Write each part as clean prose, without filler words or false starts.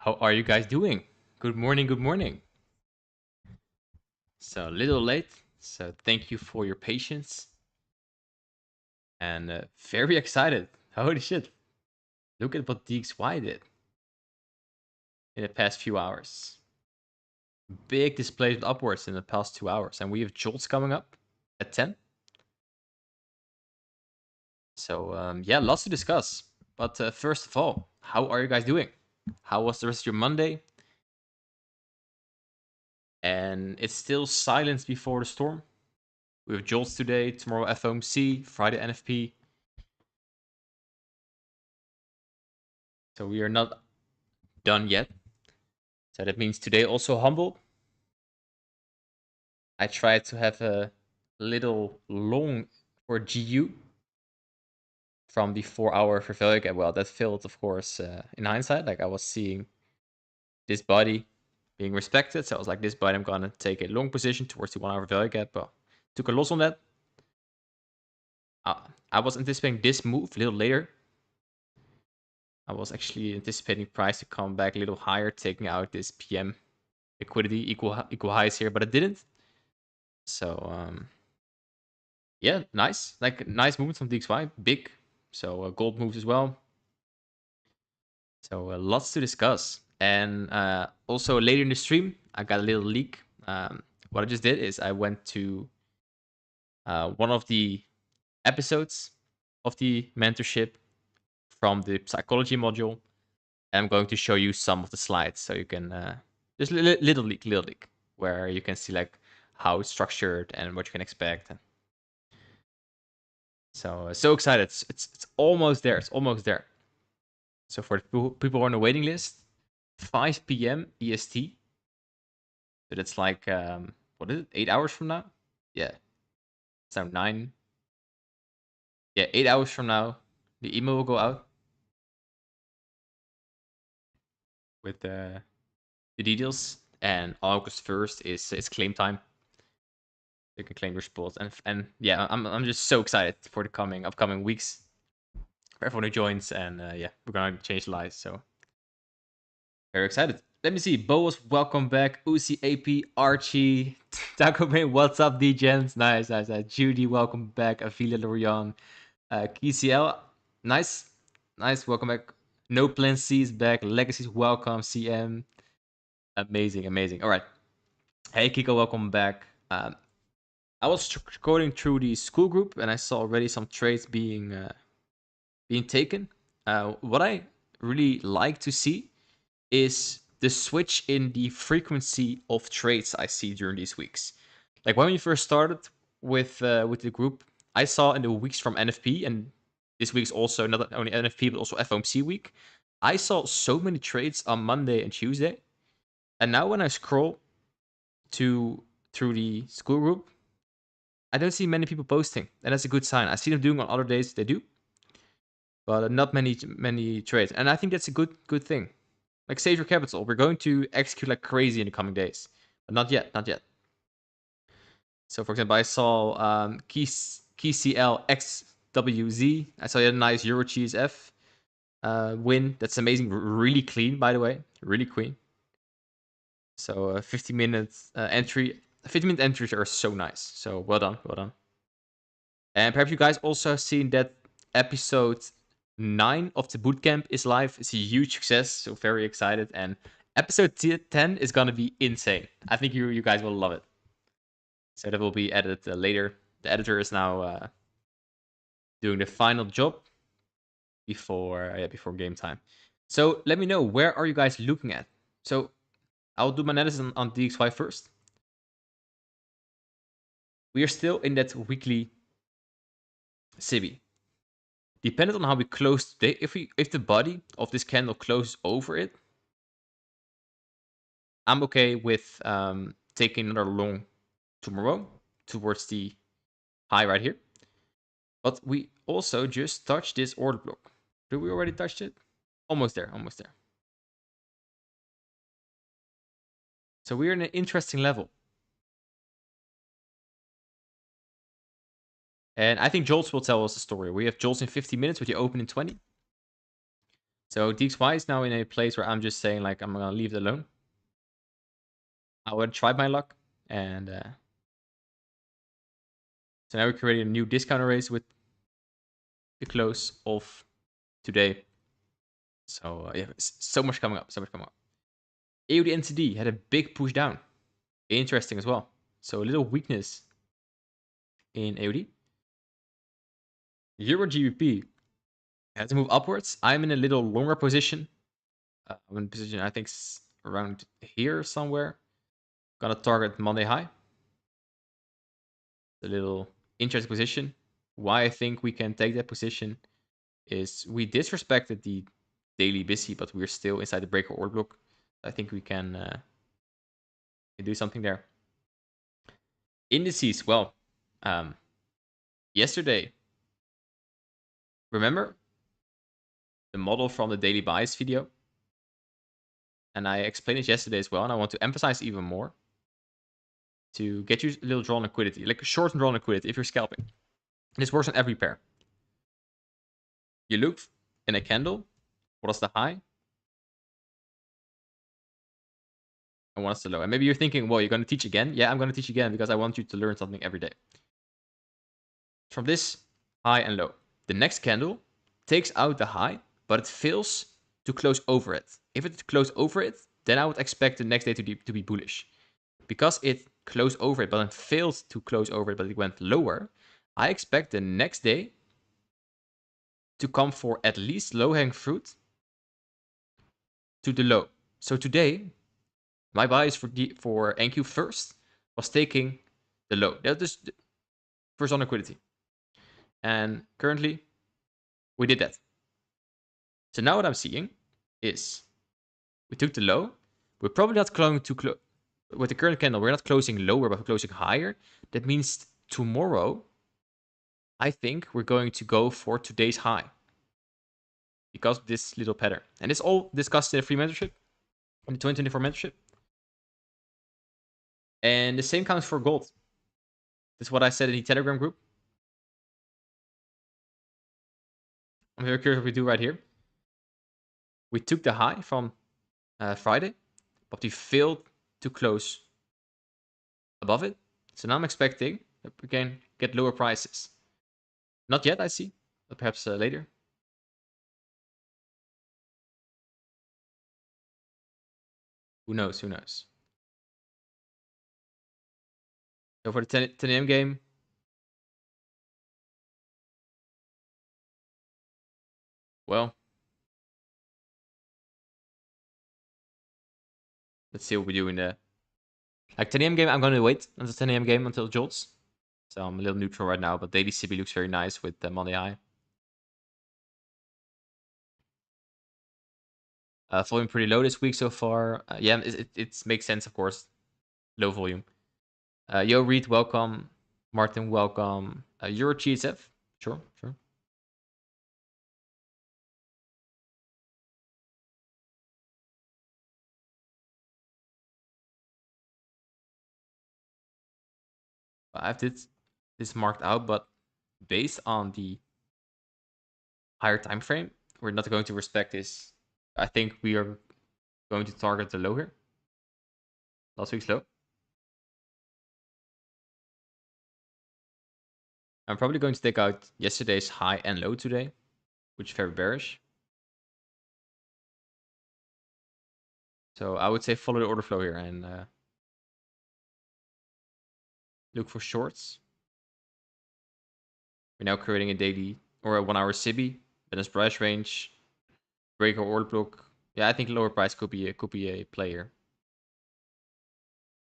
How are you guys doing? Good morning, good morning. So, a little late, so thank you for your patience and very excited. Holy shit. Look at what DXY did in the past few hours. Big displays upwards in the past 2 hours, and we have Jolts coming up at 10. So, yeah, lots to discuss. But first of all, how are you guys doing? How was the rest of your Monday? And it's still silence before the storm. We have Jolts today, tomorrow FOMC, Friday NFP. So we are not done yet. So that means today also humble. I tried to have a little long for GU from the 4 hour for value gap. Well, that failed, of course, in hindsight. Like I was seeing this body being respected. So I was like, this body, I'm going to take a long position towards the 1 hour value gap. But took a loss on that. I was anticipating this move a little later. I was actually anticipating price to come back a little higher, taking out this PM liquidity equal highs here, but it didn't. So yeah, nice. Like nice movement from DXY, big. So gold moves as well. So lots to discuss. And also later in the stream, I got a little leak. What I just did is I went to one of the episodes of the mentorship from the psychology module. And I'm going to show you some of the slides so you can just little leak, where you can see like how it's structured and what you can expect. So excited! It's almost there. It's almost there. So for the people who are on the waiting list, 5 p.m. EST. So that's like what is it? 8 hours from now? Yeah, it's now 9. Yeah, 8 hours from now, the email will go out with the details. And August 1st is claim time. You can claim your spots, and yeah, I'm just so excited for the upcoming weeks for everyone who joins, and yeah, we're gonna change lives. So very excited. Let me see. Boas, welcome back. Uzi, AP, Archie, Taco Brain, what's up, D-Gens? Nice. Judy, welcome back. Avila Lorian, KCL, nice. Welcome back. No Plan C is back. Legacies, welcome. CM, amazing. All right. Hey, Kiko, welcome back. I was scrolling through the Skool group and I saw already some trades being taken. What I really like to see is the switch in the frequency of trades I see during these weeks. Like when we first started with the group, I saw in the weeks from NFP, and this week's also not only NFP but also FOMC week. I saw so many trades on Monday and Tuesday, and now when I scroll through the Skool group, I don't see many people posting, and that's a good sign. I see them doing on other days they do, but not many trades, and I think that's a good thing. Like save your capital. We're going to execute like crazy in the coming days, but not yet. So for example, I saw KCL XWZ. I saw a nice Euro Cheese F win. That's amazing. Really clean, by the way. Really clean. So 50-minute entry. 50-minute entries are so nice. So well done. And perhaps you guys also have seen that episode 9 of the bootcamp is live. It's a huge success, so very excited. And episode 10 is gonna be insane. I think you guys will love it. So that will be edited later. The editor is now doing the final job before game time. So let me know, where are you guys looking at? So I'll do my analysis on DXY first. We are still in that weekly SIBI. Depending on how we close today, if the body of this candle closes over it, I'm okay with taking another long tomorrow towards the high right here. But we also just touched this order block. Did we already touch it? Almost there. So we're in an interesting level. And I think Jolts will tell us the story. We have Jolts in 50 minutes with the open in 20. So DXY is now in a place where I'm just saying like I'm gonna leave it alone. I would try my luck, and so now we're creating a new discount arrays with the close of today. So yeah, so much coming up, so much coming up. AUD NCD had a big push down. Interesting as well. So a little weakness in AUD. Euro GBP had to move upwards. I'm in a little longer position. I'm in position, I think, around here somewhere. Gonna target Monday high. A little interesting position. Why I think we can take that position is we disrespected the daily busy, but we're still inside the breaker order block. I think we can do something there. Indices, well, yesterday, remember the model from the daily buys video? And I explained it yesterday as well, and I want to emphasize even more to get you a little drawn liquidity, like a short drawn liquidity if you're scalping. This works on every pair. You look in a candle, what is the high? And what is the low? And maybe you're thinking, well, you're going to teach again? Yeah, I'm going to teach again because I want you to learn something every day. From this high and low, the next candle takes out the high, but it fails to close over it. If it closed over it, then I would expect the next day to be bullish. Because it closed over it, but it failed to close over it, but it went lower, I expect the next day to come for at least low-hanging fruit to the low. So today, my bias for NQ first was taking the low. That is first on liquidity. And currently, we did that. So now what I'm seeing is we took the low. We're probably not going to close. With the current candle, we're not closing lower, but we're closing higher. That means tomorrow, I think we're going to go for today's high. Because of this little pattern. And it's all discussed in the free mentorship, in the 2024 mentorship. And the same counts for gold. This is what I said in the Telegram group. I'm very curious what we do right here. We took the high from Friday, but we failed to close above it. So now I'm expecting that we can get lower prices. Not yet, I see, but perhaps later. Who knows? Who knows? So for the 10 a.m. game, well, let's see what we do in the 10 a.m. game. I'm going to wait until 10 a.m. game until it jolts. So I'm a little neutral right now, but daily CB looks very nice with the Monday high. Volume pretty low this week so far. Yeah, it makes sense, of course. Low volume. Yo, Reed, welcome. Martin, welcome. Euro GSF. Sure, sure. I have this marked out, but based on the higher time frame, we're not going to respect this. I think we are going to target the low here. Last week's low. I'm probably going to take out yesterday's high and low today, which is very bearish. So I would say follow the order flow here and look for shorts. We're now creating a daily or a 1 hour SIBI, Ben's price range, breaker order block. Yeah, I think lower price could be a player.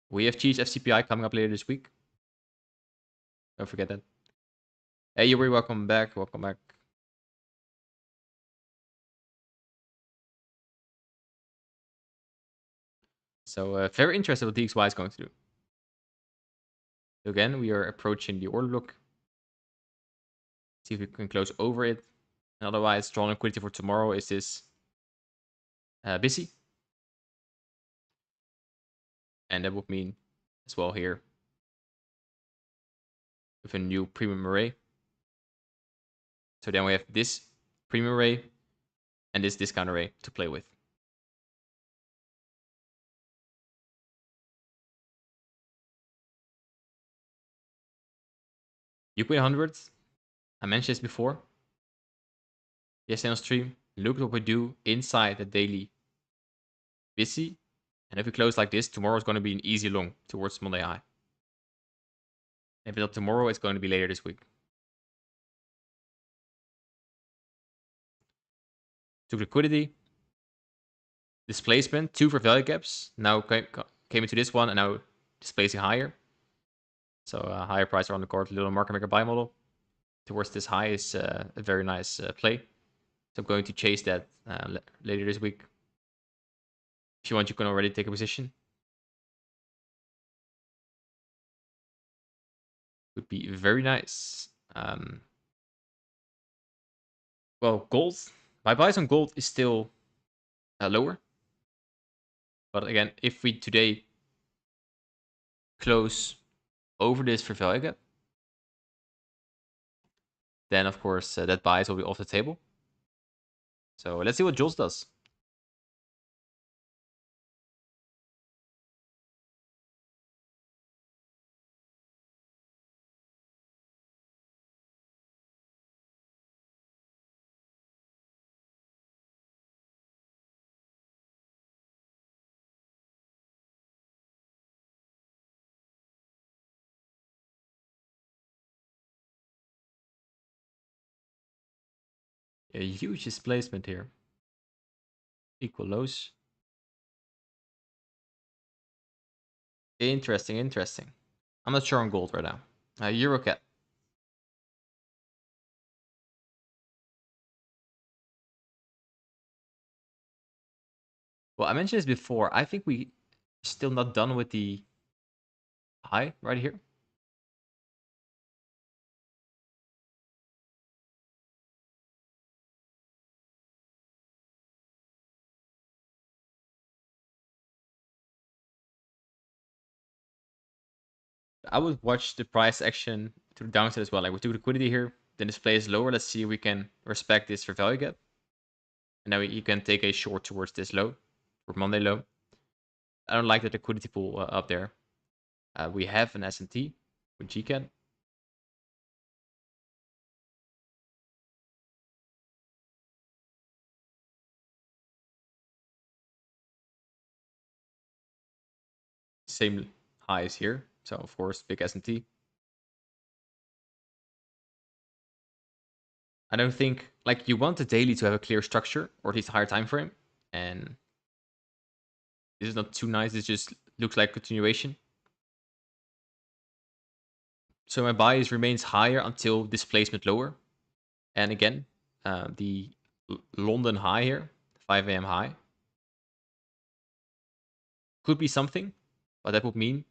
We have Cheese FCPI coming up later this week. Don't forget that. Hey, Yuri, welcome back. Welcome back. So very interested what DXY is going to do. So again, we are approaching the order block. See if we can close over it. And otherwise, strong liquidity for tomorrow is this busy. And that would mean as well here with a new premium array. So then we have this premium array and this discount array to play with. Ukraine 100, I mentioned this before. Yesterday on stream, look at what we do inside the daily busy. And if we close like this, tomorrow is going to be an easy long towards Monday high. If not tomorrow, it's going to be later this week. Took liquidity. Displacement, 2 for value gaps. Now came into this one and now displacing higher. So higher price around the court, little market maker buy model. Towards this high is a very nice play. So I'm going to chase that later this week. If you want, you can already take a position. Would be very nice. Well, gold. My buys on gold is still lower. But again, if we today close over this for value gap, then of course that buys will be off the table. So let's see what Jules does. A huge displacement here. Equal lows. Interesting, interesting. I'm not sure on gold right now. Eurocat. Well, I mentioned this before. I think we still not done with the high right here. I would watch the price action to the downside as well. Like we took liquidity here, then display is lower. Let's see if we can respect this for value gap. And now you can take a short towards this low, or Monday low. I don't like the liquidity pool up there. We have an S&T with GCAD. Same highs here. So of course, big S&T. I don't think, like, you want the daily to have a clear structure, or at least a higher time frame. And this is not too nice. This just looks like continuation. So my bias remains higher until displacement lower. And again, the London high here, 5 a.m. high, could be something, but that would mean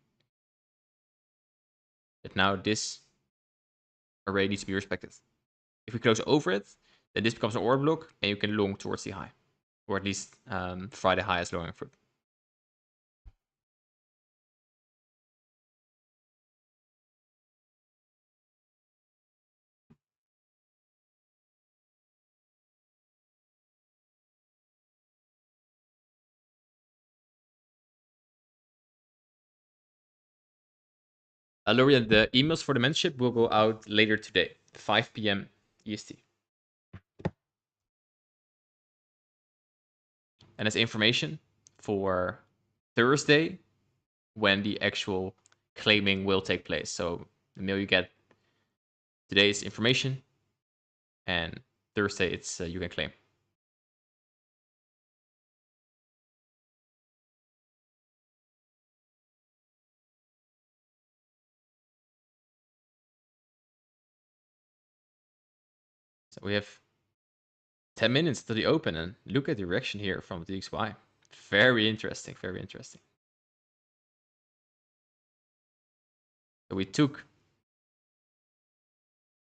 that now this array needs to be respected. If we close over it, then this becomes an order block, and you can long towards the high, or at least Friday high as low-hanging fruit. Lorian, the emails for the mentorship will go out later today, 5 p.m. EST. And it's information for Thursday when the actual claiming will take place. So the mail you get today is information, and Thursday it's you can claim. So we have 10 minutes to the open, and look at the direction here from the DXY. Very interesting, very interesting. So we took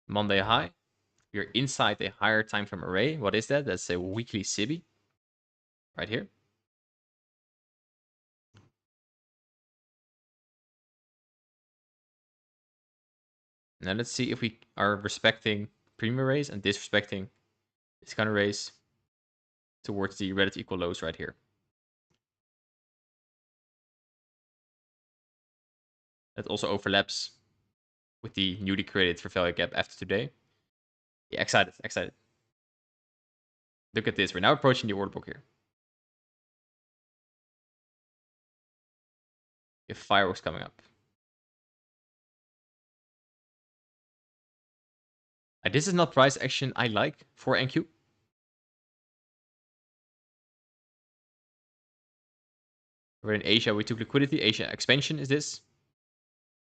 Monday high. We're inside a higher time frame array. What is that? That's a weekly SIBI right here. Now let's see if we are respecting premium arrays and disrespecting discount arrays. towards the relative equal lows right here. That also overlaps with the newly created fair value gap after today. Yeah, excited, excited. Look at this. We're now approaching the order book here. We have fireworks coming up. This is not price action I like for NQ. We're in Asia, we took liquidity. Asia expansion is this.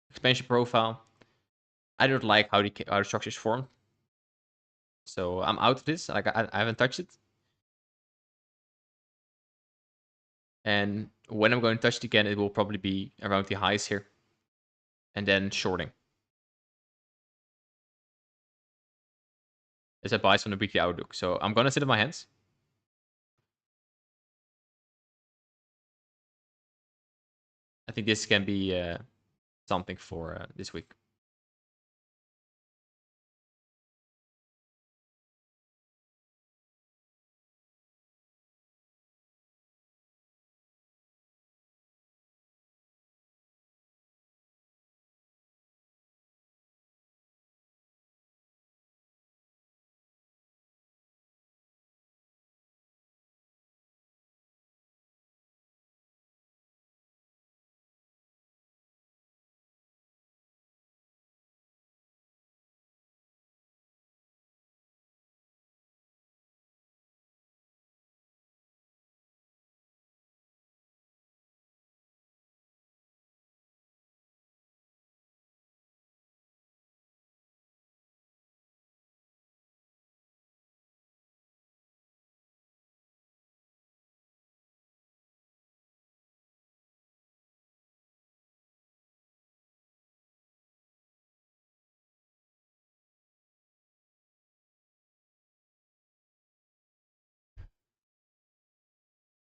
Expansion profile. I don't like how the structure is formed. So I'm out of this. Like I haven't touched it. And when I'm going to touch it again, it will probably be around the highs here. And then shorting. As advice on the weekly outlook. So I'm going to sit on my hands. I think this can be something for this week.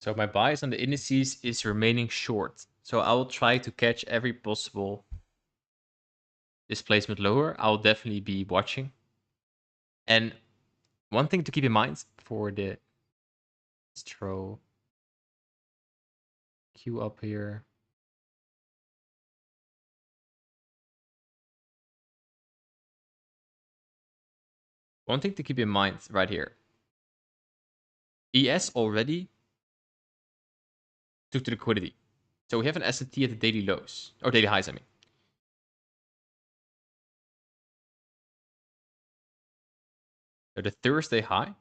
So my bias on the indices is remaining short. So I will try to catch every possible displacement lower. I'll definitely be watching. And one thing to keep in mind for the throw Q up here. One thing to keep in mind right here. ES already took the liquidity. So we have an S&T at the daily lows. Or daily highs, I mean. So the Thursday high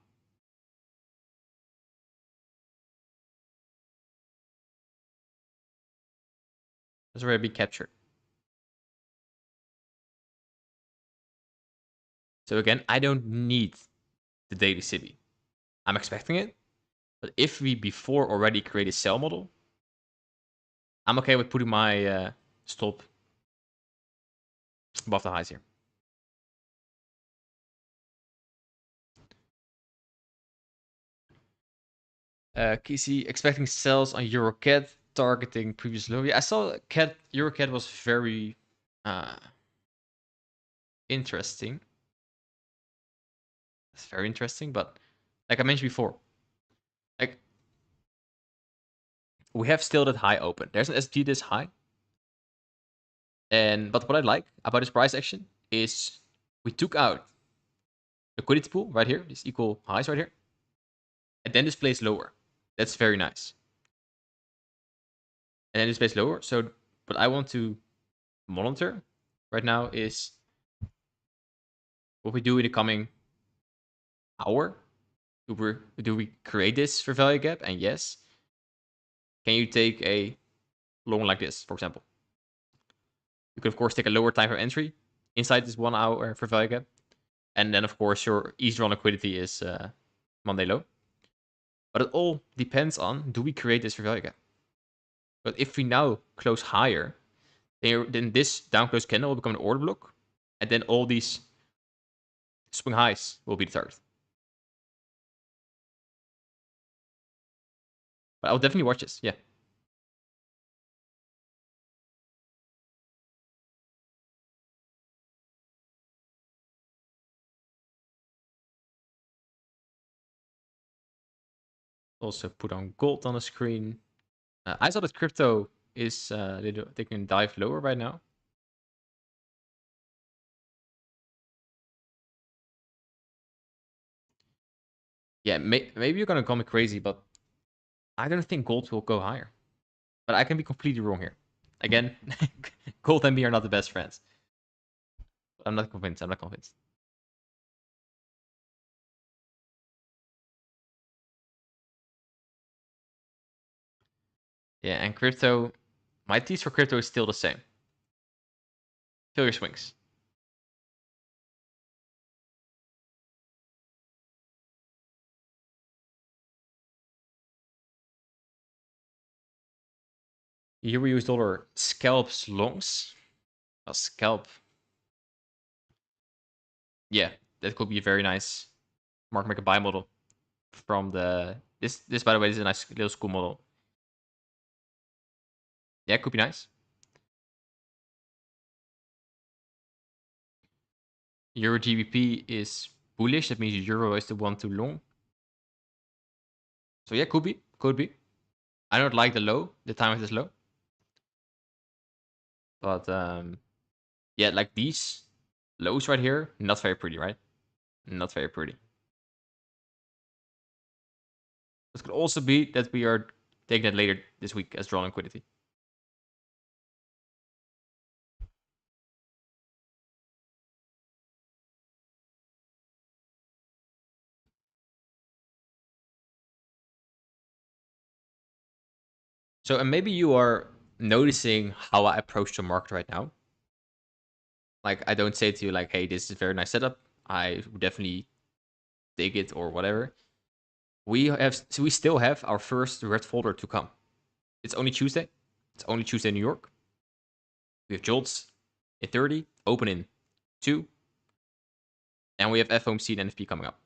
has already been captured. So again, I don't need the daily city. I'm expecting it. But if we before already create a sell model, I'm okay with putting my stop above the highs here. Kisi expecting sells on EuroCAD targeting previous low. Yeah, I saw EuroCAD was very interesting. It's very interesting, but like I mentioned before, like we have still that high open. There's an ST this high. But what I like about this price action is we took out liquidity pool right here, these equal highs right here, and then this plays lower. That's very nice. And then this plays lower. So what I want to monitor right now is what we do in the coming hour. Do we create this for value gap? And yes, can you take a long like this, for example? You could of course take a lower time for entry inside this 1 hour for value gap. And then of course your easy run liquidity is Monday low. But it all depends on, do we create this for value gap? But if we now close higher, then this down close candle will become an order block. And then all these swing highs will be the target. But I'll definitely watch this, yeah. Also put on gold on the screen. I saw that crypto is they can dive lower right now. Yeah, maybe you're gonna call me crazy, but I don't think gold will go higher. But I can be completely wrong here. Again, gold and me are not the best friends. I'm not convinced. I'm not convinced. Yeah, and crypto, my tease for crypto is still the same. Feel your swings. Euro US dollar scalps longs. A scalp. Yeah, that could be a very nice market maker buy model from the this by the way, this is a nice little Skool model. Yeah, it could be nice. Euro GBP is bullish. That means euro is the one to long. So yeah, could be. Could be. I don't like the low, the time of this low. But yeah, like these lows right here, not very pretty, right? Not very pretty. This could also be that we are taking that later this week as draw liquidity. So, and maybe you are noticing how I approach the market right now. Like, I don't say to you, like, hey, this is a very nice setup. I would definitely dig it or whatever. So we still have our first red folder to come. It's only Tuesday. It's only Tuesday in New York. We have Jolts in 30, open in 2, and we have FOMC and NFP coming up.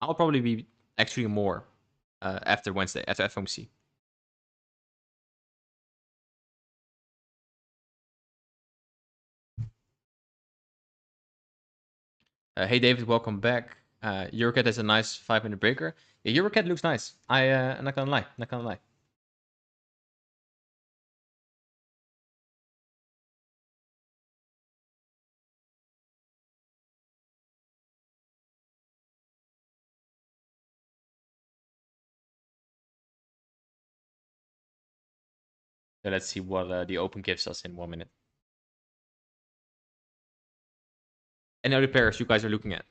I'll probably be actually more after Wednesday, after FOMC. Hey David, welcome back. Eurocat is a nice 5-minute breaker. Yeah, Eurocat looks nice. I'm not gonna lie. Not gonna lie. So let's see what the open gives us in 1 minute. Any other pairs you guys are looking at?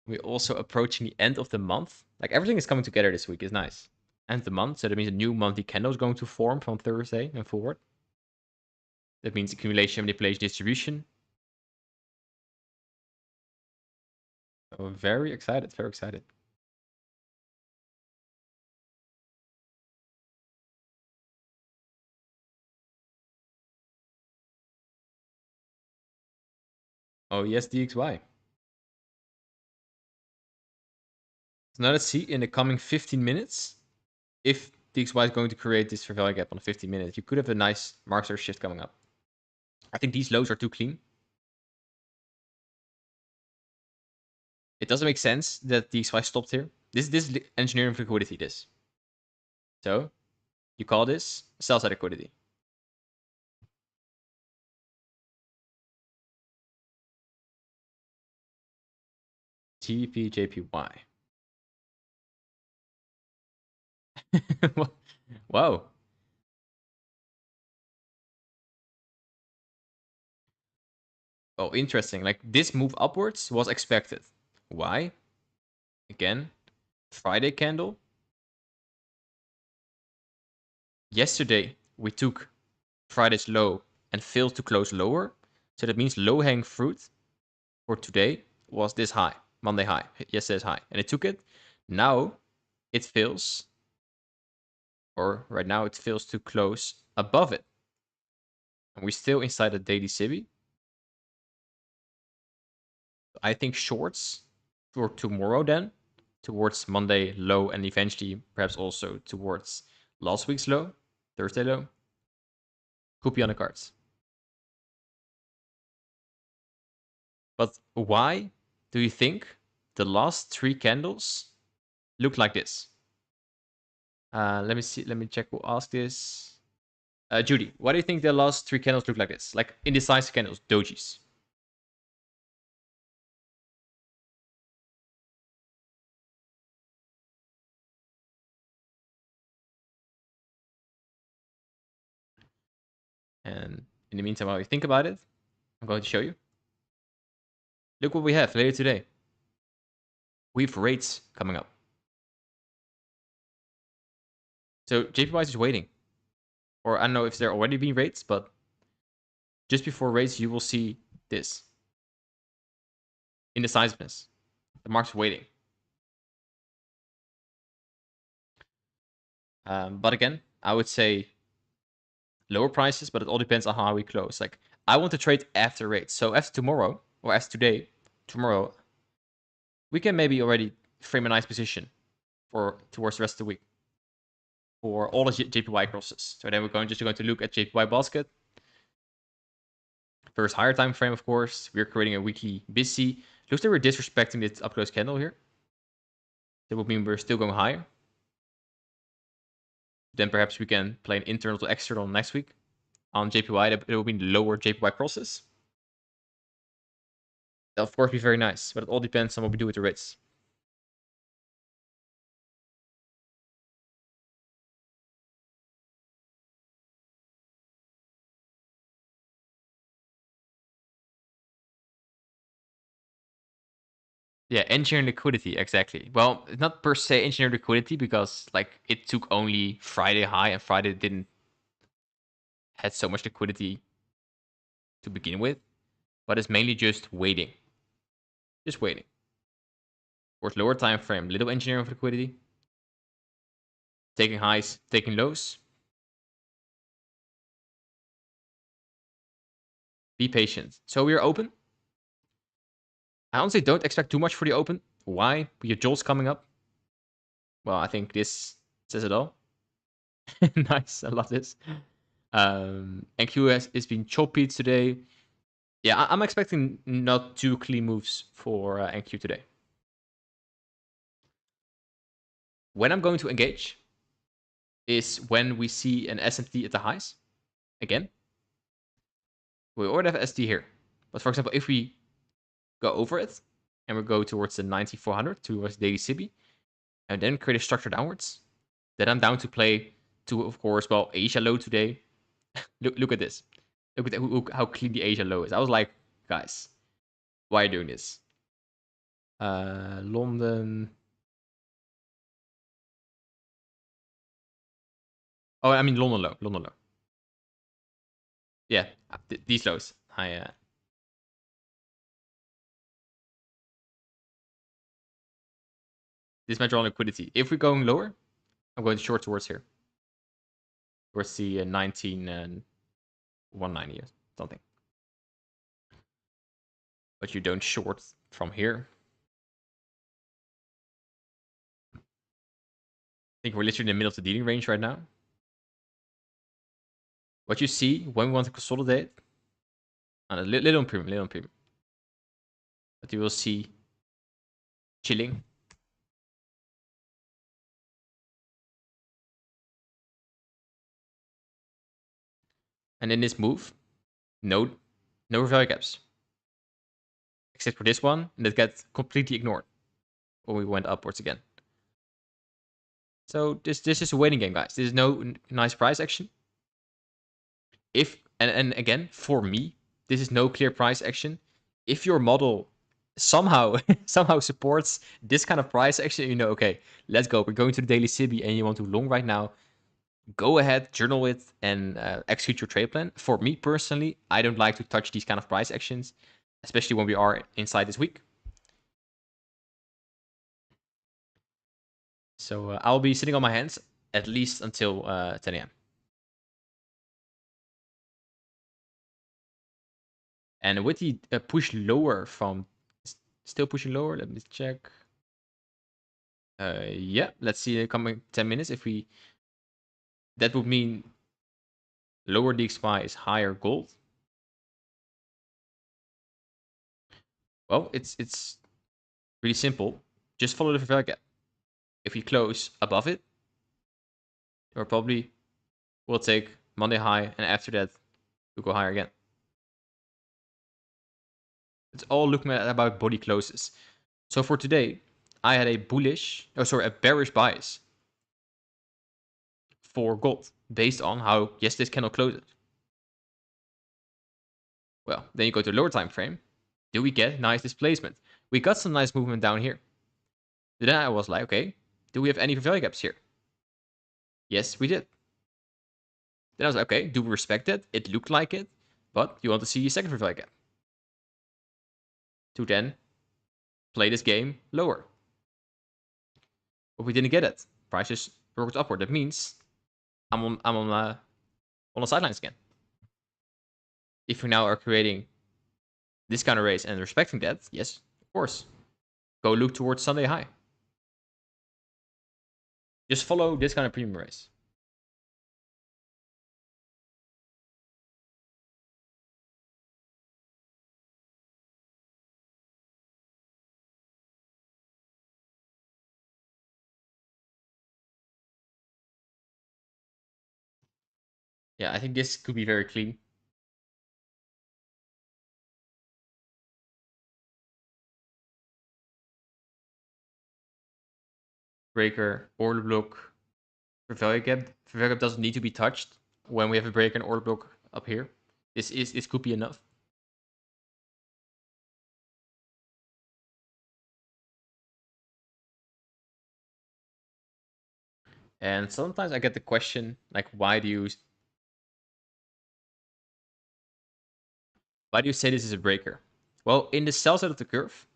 We're also approaching the end of the month. Like everything is coming together this week. Is nice. End of the month, so that means a new monthly candle is going to form from Thursday and forward. That means accumulation, manipulation, distribution. So very excited. Very excited. Oh yes, DXY. So now let's see in the coming 15 minutes if DXY is going to create this fair value gap on 15 minutes. You could have a nice market shift coming up. I think these lows are too clean. It doesn't make sense that DXY stopped here. This is engineering liquidity, this. So you call this sell side liquidity. TPJPY. Whoa. Oh, interesting. Like this move upwards was expected. Why? Again, Friday candle. Yesterday, we took Friday's low and failed to close lower. So that means low hanging fruit for today was this high, Monday high, yesterday's high. And it took it. Now it fails, or right now it fails to close above it. And we're still inside the daily SIBI. I think shorts for tomorrow then, towards Monday low, and eventually perhaps also towards last week's low, Thursday low. Could be on the cards. But why do you think the last 3 candles look like this? Let me see. Let me check who asked this. Judy, why do you think the last 3 candles look like this? Like indecisive candles, dojis. And in the meantime, while you think about it, I'm going to show you. Look what we have later today. We have rates coming up. So JPY is waiting. Or I don't know if there already been rates, but just before rates, you will see this. Indecisiveness. The market's waiting. But again, I would say lower prices, but it all depends on how we close. Like, I want to trade after rates. So after tomorrow, or after today, tomorrow, we can maybe already frame a nice position for towards the rest of the week for all the JPY crosses. So then we're just going to look at JPY basket. First higher time frame, of course. We're creating a weekly busy. Looks like we're disrespecting this up close candle here. That would mean we're still going higher. Then perhaps we can play an internal to external next week on JPY. It will be lower JPY crosses. That'll of course be very nice, but it all depends on what we do with the rates. Yeah, engineering liquidity, exactly. Well, not per se engineering liquidity because like it took only Friday high and Friday didn't had so much liquidity to begin with, but it's mainly just waiting. Just waiting. Of course, lower time frame, little engineering of liquidity. Taking highs, taking lows. Be patient. So we are open. I honestly don't expect too much for the open. Why? We have Joel's coming up. Well, I think this says it all. Nice, I love this. NQ has been choppy today. Yeah, I'm expecting not too clean moves for NQ today. When I'm going to engage is when we see an S&T at the highs. Again, we already have ST here. But for example, if we go over it and we go towards the 9400 towards daily CB and then create a structure downwards, then I'm down to play to, of course, well, Asia low today. Look at this. Look at how clean the Asia low is. I was like, guys, why are you doing this? London. Oh, I mean London low. London low. Yeah, these lows. This is my draw liquidity. If we're going lower, I'm going short towards here. Towards the 19 and 190 or something. But you don't short from here. I think we're literally in the middle of the dealing range right now. What you see when we want to consolidate, a little on premium, little on premium. But you will see chilling. And in this move, no value gaps. Except for this one, and that got completely ignored when we went upwards again. So this is a waiting game, guys. This is no nice price action. If and again, for me, this is no clear price action. If your model somehow somehow supports this kind of price action, you know, okay, let's go. We're going to the daily CB and you want to long right now. Go ahead, journal it, and execute your trade plan. For me personally, I don't like to touch these kind of price actions, especially when we are inside this week. So I'll be sitting on my hands at least until 10 a.m. And with the push lower from still pushing lower, let me check. Yeah, let's see the coming 10 minutes. If we, that would mean lower DXY is higher gold. Well, it's really simple. Just follow the value gap. If we close above it, or probably we'll take Monday high, and after that we'll go higher again. It's all looking at about body closes. So for today, I had a bearish bias for gold based on how yesterday's candle closed. Well, then you go to the lower time frame. Do we get nice displacement? We got some nice movement down here. Then I was like, okay, do we have any value gaps here? Yes, we did. Then I was like, okay, do we respect it? It looked like it, but you want to see a second value gap. To then play this game lower. But we didn't get it. Prices worked upward. That means I'm on the sidelines again. If we now are creating this kind of race and respecting that, yes, of course. Go look towards Sunday high. Just follow this kind of premium race. Yeah, I think this could be very clean. Breaker, order block, for value gap. For value gap doesn't need to be touched when we have a breaker and order block up here. This could be enough. And sometimes I get the question, like, why do you say this is a breaker? Well, in the sell side of the curve,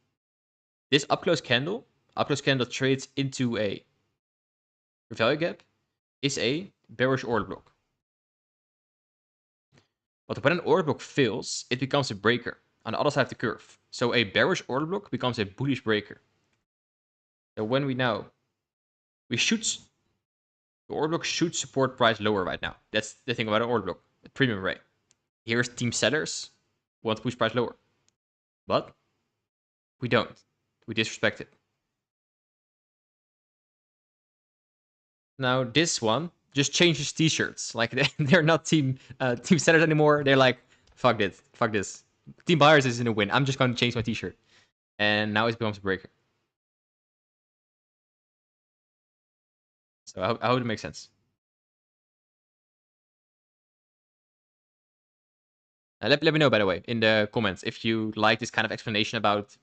this up close candle trades into a value gap, is a bearish order block. But when an order block fails, it becomes a breaker on the other side of the curve. So a bearish order block becomes a bullish breaker. So when the order block should support price lower right now. That's the thing about an order block, the premium rate. Here's team sellers want to push price lower, but we don't. We disrespect it. Now this one just changes t-shirts. Like they're not team sellers anymore. They're like, fuck this. Team buyers is in a win. I'm just going to change my t-shirt, and now it becomes a breaker. So I hope it makes sense. Let me know, by the way, in the comments if you like this kind of explanation about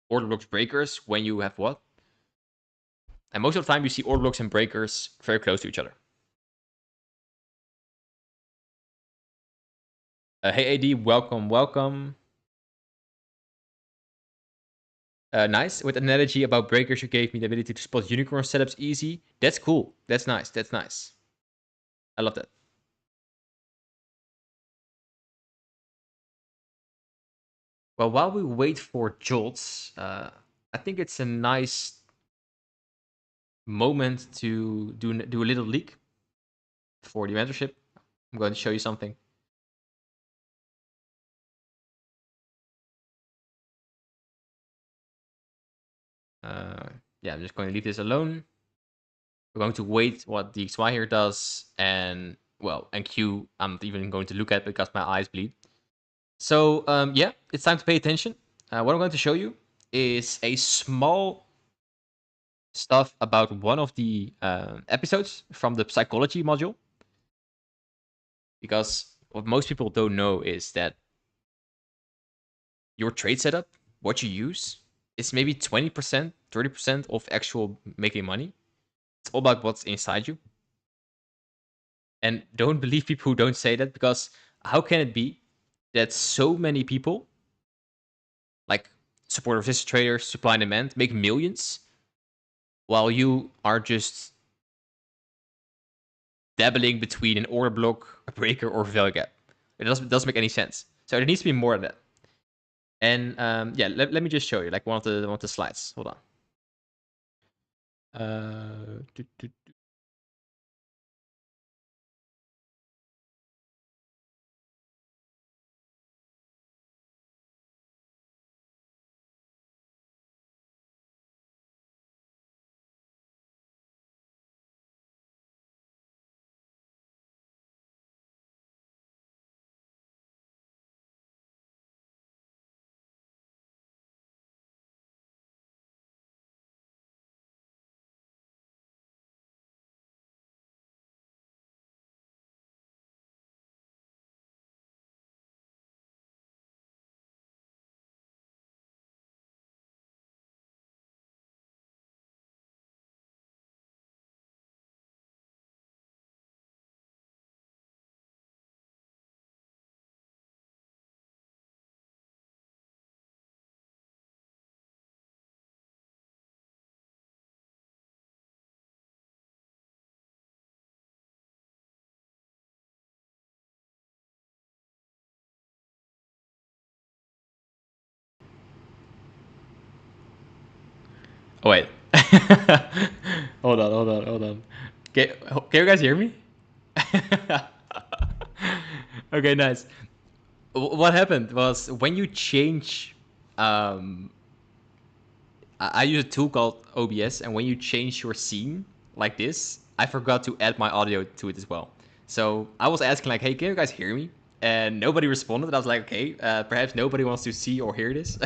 order blocks breakers when you have what. And most of the time you see order blocks and breakers very close to each other. Hey AD, welcome. Nice. With analogy about breakers, you gave me the ability to spot unicorn setups easy. That's cool. That's nice. I love that. Well, while we wait for jolts, I think it's a nice moment to do a little leak for the mentorship. I'm going to show you something. Yeah, I'm just going to leave this alone. We're going to wait what the XY here does, and well, and Q I'm not even going to look at because my eyes bleed. So yeah, it's time to pay attention. What I'm going to show you is a small stuff about one of the episodes from the psychology module. Because what most people don't know is that your trade setup, what you use, is maybe 20%, 30% of actual making money. It's all about what's inside you. And don't believe people who don't say that, because how can it be that so many people, like support resistant traders, supply and demand, make millions while you are just dabbling between an order block, a breaker, or value gap? It doesn't make any sense. So there needs to be more than that. And yeah, let me just show you like one of the slides. Hold on. Do, do. Oh wait. Hold on. Can you guys hear me? Okay, nice. What happened was when you change, um, I use a tool called OBS, and when you change your scene like this, I forgot to add my audio to it as well. So I was asking like, "Hey, can you guys hear me?" And nobody responded. I was like, "Okay, perhaps nobody wants to see or hear this."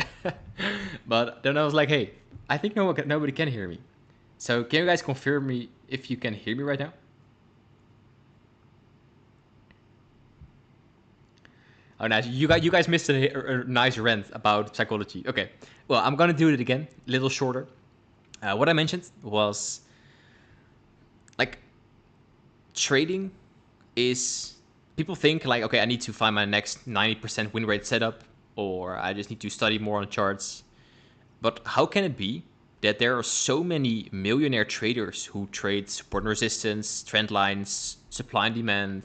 But then I was like, "Hey, I think nobody can hear me." So can you guys confirm me if you can hear me right now? Oh, nice. You guys missed a nice rant about psychology. Okay. Well, I'm gonna do it again, a little shorter. What I mentioned was like trading is people think like, okay, I need to find my next 90% win rate setup, or I just need to study more on charts. But how can it be that there are so many millionaire traders who trade support and resistance, trend lines, supply and demand,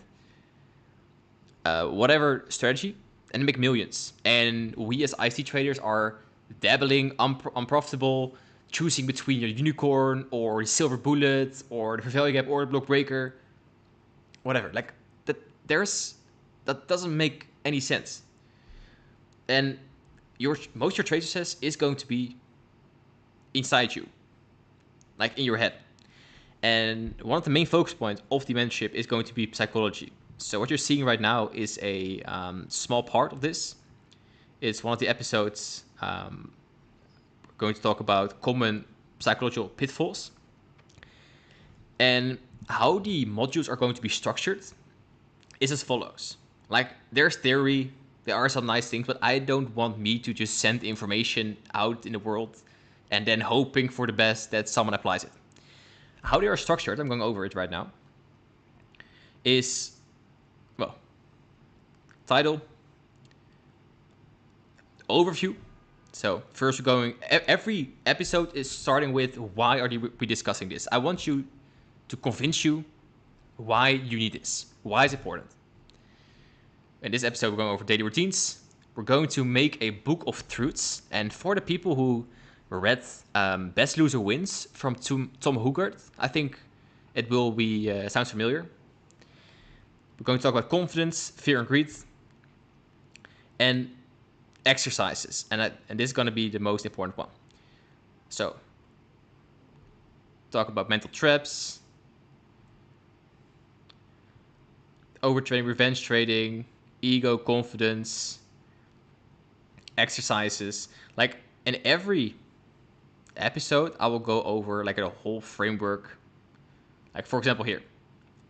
whatever strategy, and make millions? And we as IC traders are dabbling, unprofitable, choosing between your unicorn or silver bullet or the value gap order block breaker, whatever. Like that, there's that doesn't make any sense. And most of your trade success is going to be inside you, like in your head. And one of the main focus points of the mentorship is going to be psychology. So what you're seeing right now is a small part of this. It's one of the episodes going to talk about common psychological pitfalls and how the modules are going to be structured is as follows. Like, there's theory, there are some nice things, but I don't want me to just send information out in the world and then hoping for the best that someone applies it. How they are structured, I'm going over it right now, is, well, title, overview. So first we're going, every episode is starting with why are we discussing this? I want you to convince you why you need this. Why is it important? In this episode, we're going over daily routines. We're going to make a book of truths. And for the people who read Best Loser Wins from Tom Hoogert, I think it will be sounds familiar. We're going to talk about confidence, fear, and greed, and exercises. And this is going to be the most important one. So, talk about mental traps, overtraining, revenge trading, ego, confidence, exercises. Like in every episode, I will go over like a whole framework. Like for example, here,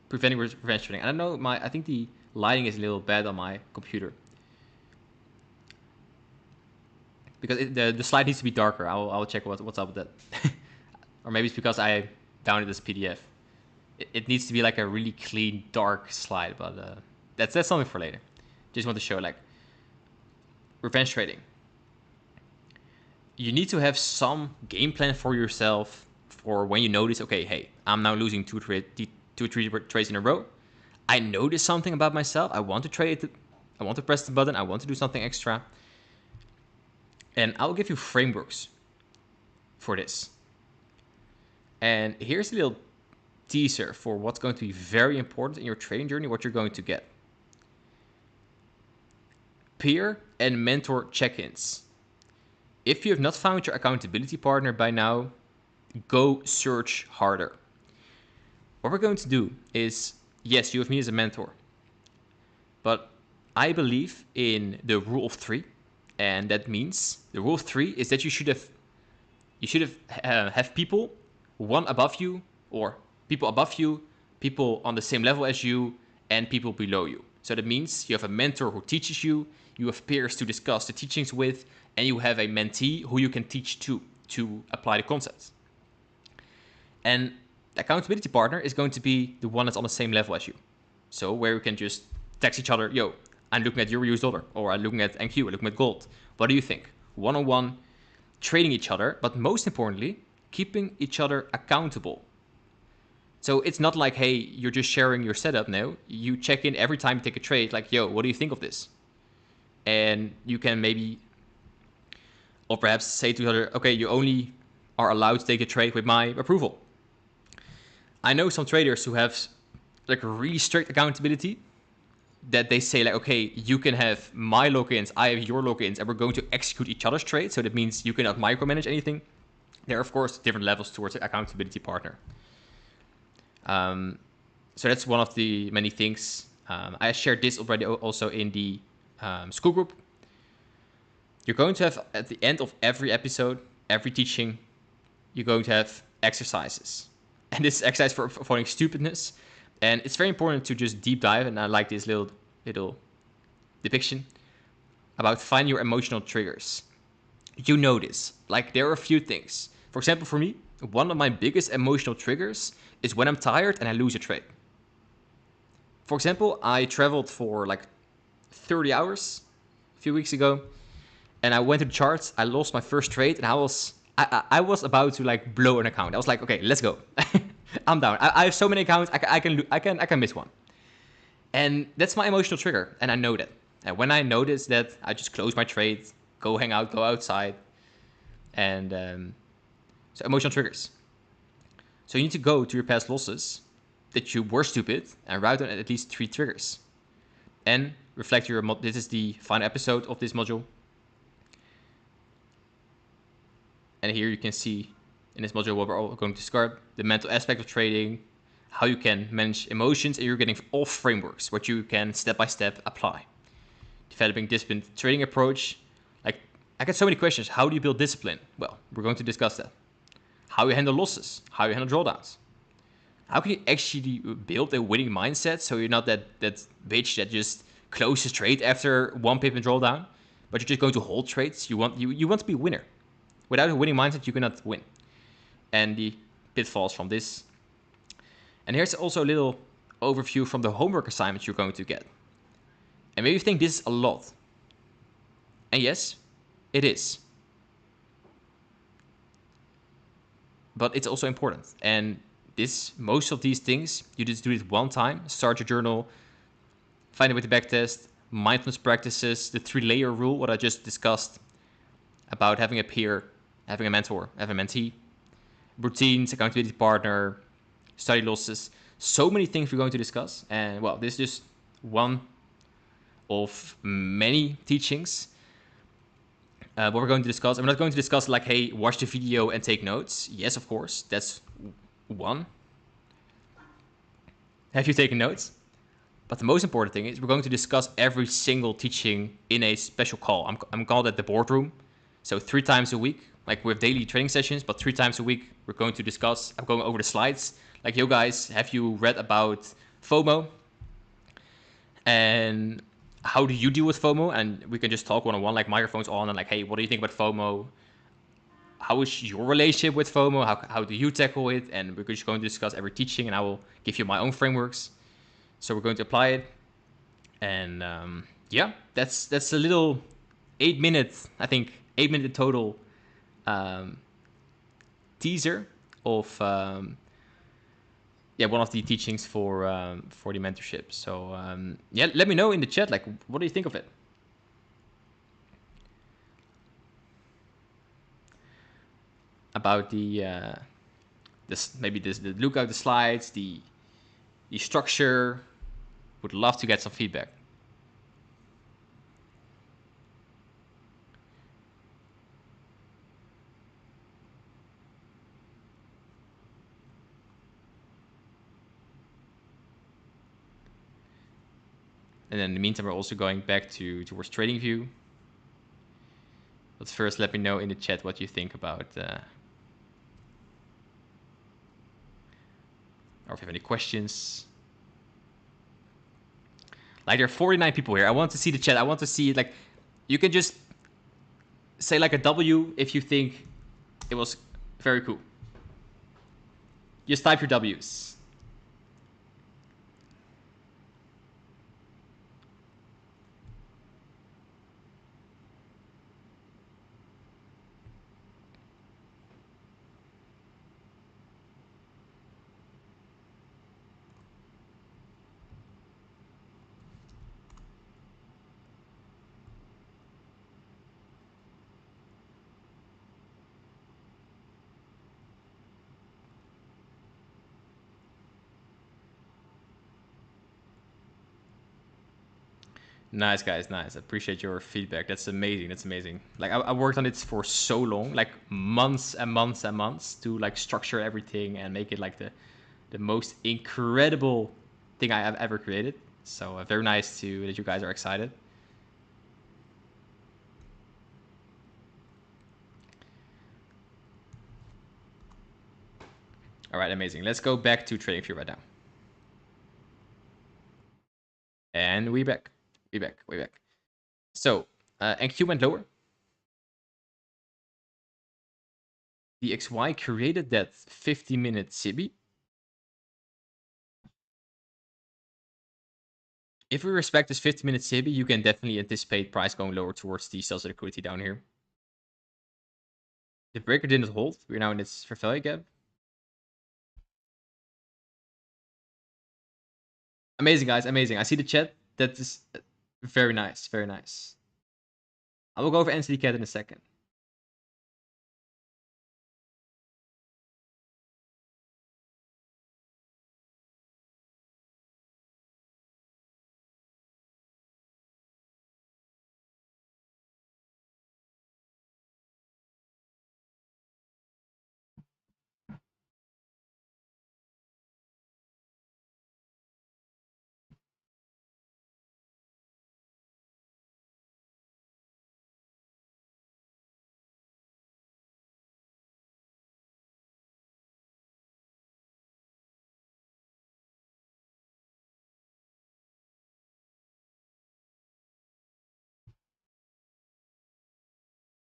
preventing revenge trading. I don't know, I think the lighting is a little bad on my computer because the slide needs to be darker. I'll check what's up with that, or maybe it's because I downloaded this PDF. It needs to be like a really clean, dark slide, but that's something for later. Just want to show like revenge trading. You need to have some game plan for yourself for when you notice, okay, hey, I'm now losing two, three trades in a row. I notice something about myself. I want to trade. I want to press the button. I want to do something extra. And I'll give you frameworks for this. And here's a little teaser for what's going to be very important in your trading journey, what you're going to get. Peer and mentor check-ins. If you have not found your accountability partner by now, go search harder. What we're going to do is, yes, you have me as a mentor, but I believe in the rule of three, and that means the rule of three is that you should have people, one above you, or people above you, people on the same level as you, and people below you. So that means you have a mentor who teaches you, you have peers to discuss the teachings with, and you have a mentee who you can teach to apply the concepts. And the accountability partner is going to be the one that's on the same level as you. So where you can just text each other, yo, I'm looking at your US dollar, or I'm looking at NQ, I'm looking at gold. What do you think? One-on-one, trading each other, but most importantly, keeping each other accountable. So it's not like, hey, you're just sharing your setup now. You check in every time you take a trade, like, yo, what do you think of this? And you can maybe, or perhaps say to each other, okay, you only are allowed to take a trade with my approval. I know some traders who have like a really strict accountability that they say like, okay, you can have my logins, I have your logins, and we're going to execute each other's trades. So that means you cannot micromanage anything. There are, of course, different levels towards the accountability partner. So that's one of the many things. I shared this already also in the Skool group. You're going to have, at the end of every episode, every teaching, you're going to have exercises. And this is exercise for avoiding stupidness. And it's very important to just deep dive, and I like this little depiction about finding your emotional triggers. You notice, like, there are a few things. For example, for me, one of my biggest emotional triggers is when I'm tired and I lose a trade. For example, I traveled for like 30 hours a few weeks ago, and I went to the charts. I lost my first trade, and I was about to like blow an account. I was like, okay, let's go. I'm down. I have so many accounts. I can miss one, and that's my emotional trigger, and I know that. And when I notice that, I just close my trade, go hang out, go outside, and so emotional triggers. So you need to go to your past losses that you were stupid and write down at least 3 triggers, and reflect your. This is the final episode of this module. And here you can see in this module what we're all going to describe, the mental aspect of trading, how you can manage emotions, and you're getting all frameworks, what you can step-by-step apply. Developing disciplined trading approach. Like, I get so many questions. How do you build discipline? Well, we're going to discuss that. How you handle losses, how you handle drawdowns. How can you actually build a winning mindset so you're not that bitch that just closes trade after 1 pip and drawdown, but you're just going to hold trades. You want to be a winner. Without a winning mindset, you cannot win. And the pitfalls from this. And here's also a little overview from the homework assignments you're going to get. And maybe you think this is a lot. And yes, it is. But it's also important. And most of these things, you just do it one time. Start your journal, find it with the backtest, mindfulness practices, the 3-layer rule, what I just discussed about having a peer, having a mentor, having a mentee, routines, accountability partner, study losses, so many things we're going to discuss. And well, this is just one of many teachings. What we're going to discuss. I'm not going to discuss like, hey, watch the video and take notes. Yes, of course, that's one. Have you taken notes? But the most important thing is we're going to discuss every single teaching in a special call. I'm called at the boardroom. So 3 times a week, like we have daily training sessions, but 3 times a week we're going to discuss. I'm going over the slides. Like, yo guys, have you read about FOMO? And how do you deal with FOMO? And we can just talk one-on-one, like microphones on, and like, hey, what do you think about FOMO? How is your relationship with FOMO? How do you tackle it? And we're just going to discuss every teaching, and I will give you my own frameworks. So we're going to apply it. And yeah, that's a little 8 minutes, I think, 8 minute total teaser of one of the teachings for the mentorship. So yeah, let me know in the chat, like, what do you think of it? About the the look at the slides, the structure. Would love to get some feedback. And then in the meantime, we're also going back towards TradingView. But first, let me know in the chat what you think about, or if you have any questions. Like, there are 49 people here. I want to see the chat. I want to see, like, you can just say like a W if you think it was very cool. Just type your W's. Nice, guys. Nice. I appreciate your feedback. That's amazing. That's amazing. Like, I worked on it for so long, like months and months and months, to like structure everything and make it like the most incredible thing I have ever created. So very nice to that you guys are excited. All right, amazing. Let's go back to TradingView right now. And we back. We back. We back. So NQ went lower. The XY created that 50-minute SIBI. If we respect this 50-minute SIBI, you can definitely anticipate price going lower towards the sales liquidity down here. The breaker didn't hold. We're now in its fair value gap. Amazing, guys. Amazing. I see the chat. That is very nice. Very nice. I will go over NCD cat in a second.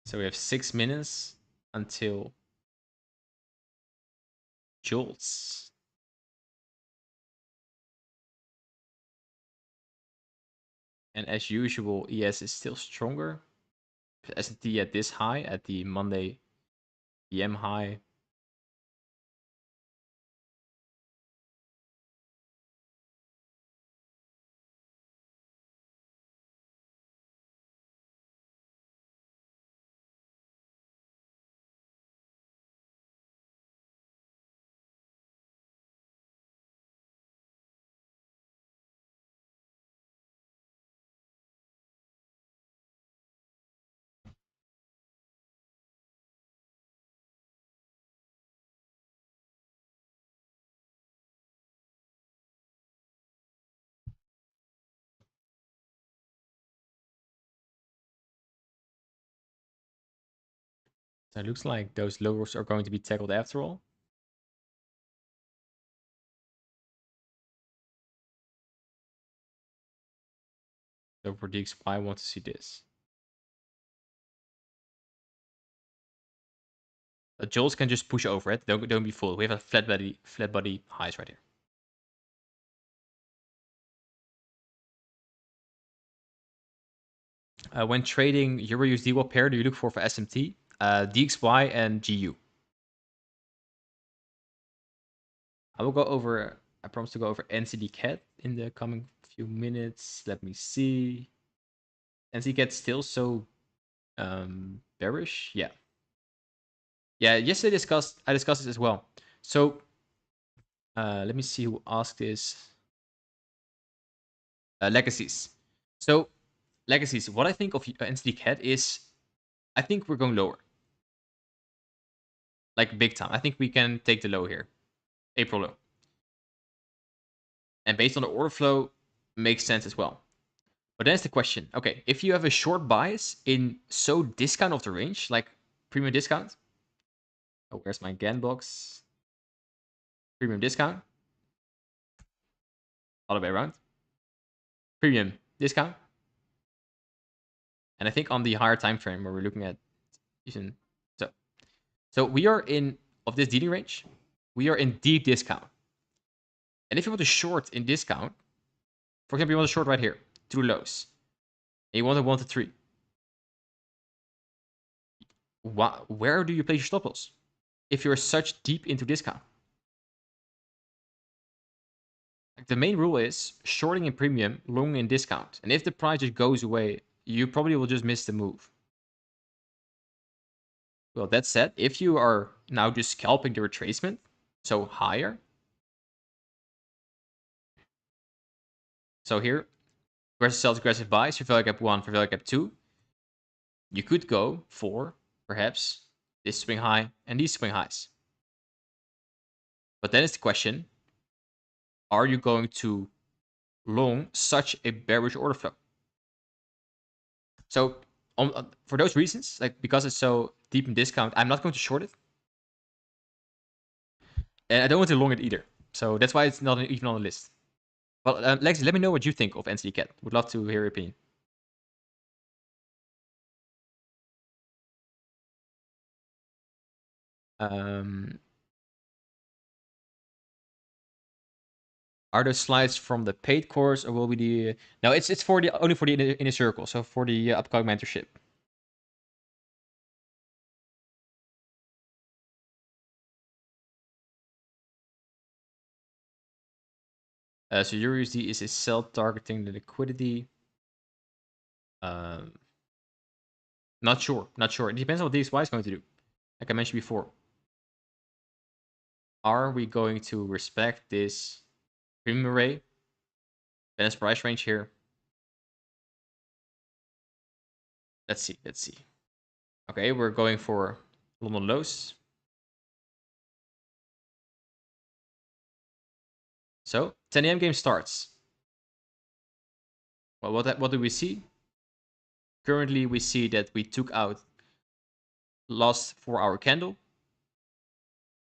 So we have 6 minutes until Jolts. And as usual, ES is still stronger. S&T at this high, at the Monday PM high. So it looks like those logos are going to be tackled after all. So for DXY, I want to see this. Jolts can just push over it. Don't be fooled. We have a flat body highs right here. When trading Euro USD, what pair do you look for SMT? DXY and GU. I will go over. I promise to go over NCD CAT in the coming few minutes. Let me see. NCD CAT still so bearish. Yeah. Yeah. Yesterday I discussed this as well. So let me see who asked this. Legacies. So legacies. What I think of Entity Cat is, I think we're going lower, like big time. I think we can take the low here, April low, and based on the order flow, makes sense as well. But then it's the question. Okay, if you have a short bias in so discount of the range, like premium discount. Oh, where's my GAN box? Premium discount. All the way around. Premium discount. And I think on the higher time frame where we're looking at even so we are in of this dealing range, we are in deep discount. And if you want to short in discount, for example, you want to short right here through lows, and you want to 1 to 3. Where do you place your stop loss if you're such deep into discount? Like the main rule is shorting in premium, long in discount. And if the price just goes away, you probably will just miss the move. Well, that said, if you are now just scalping the retracement, so higher. So here, aggressive sells, aggressive buys for value gap 1, for value gap 2. You could go for, perhaps, this swing high and these swing highs. But then it's the question, are you going to long such a bearish order flow? So for those reasons, like because it's so deep in discount, I'm not going to short it. And I don't want to long it either. So that's why it's not even on the list. Well, Lexi, let me know what you think of NCD Cat. Would love to hear your opinion. Are those slides from the paid course, or will be the? No, it's for the only for the inner circle. So for the upcoming mentorship. So USD is a sell targeting the liquidity. Um, Not sure. Not sure. It depends on what DXY is going to do. Like I mentioned before. Are we going to respect this premium array? Balance price range here. Let's see. Let's see. Okay, we're going for London lows. So 10 a.m. game starts. Well, what do we see? Currently, we see that we took out last 4-hour candle.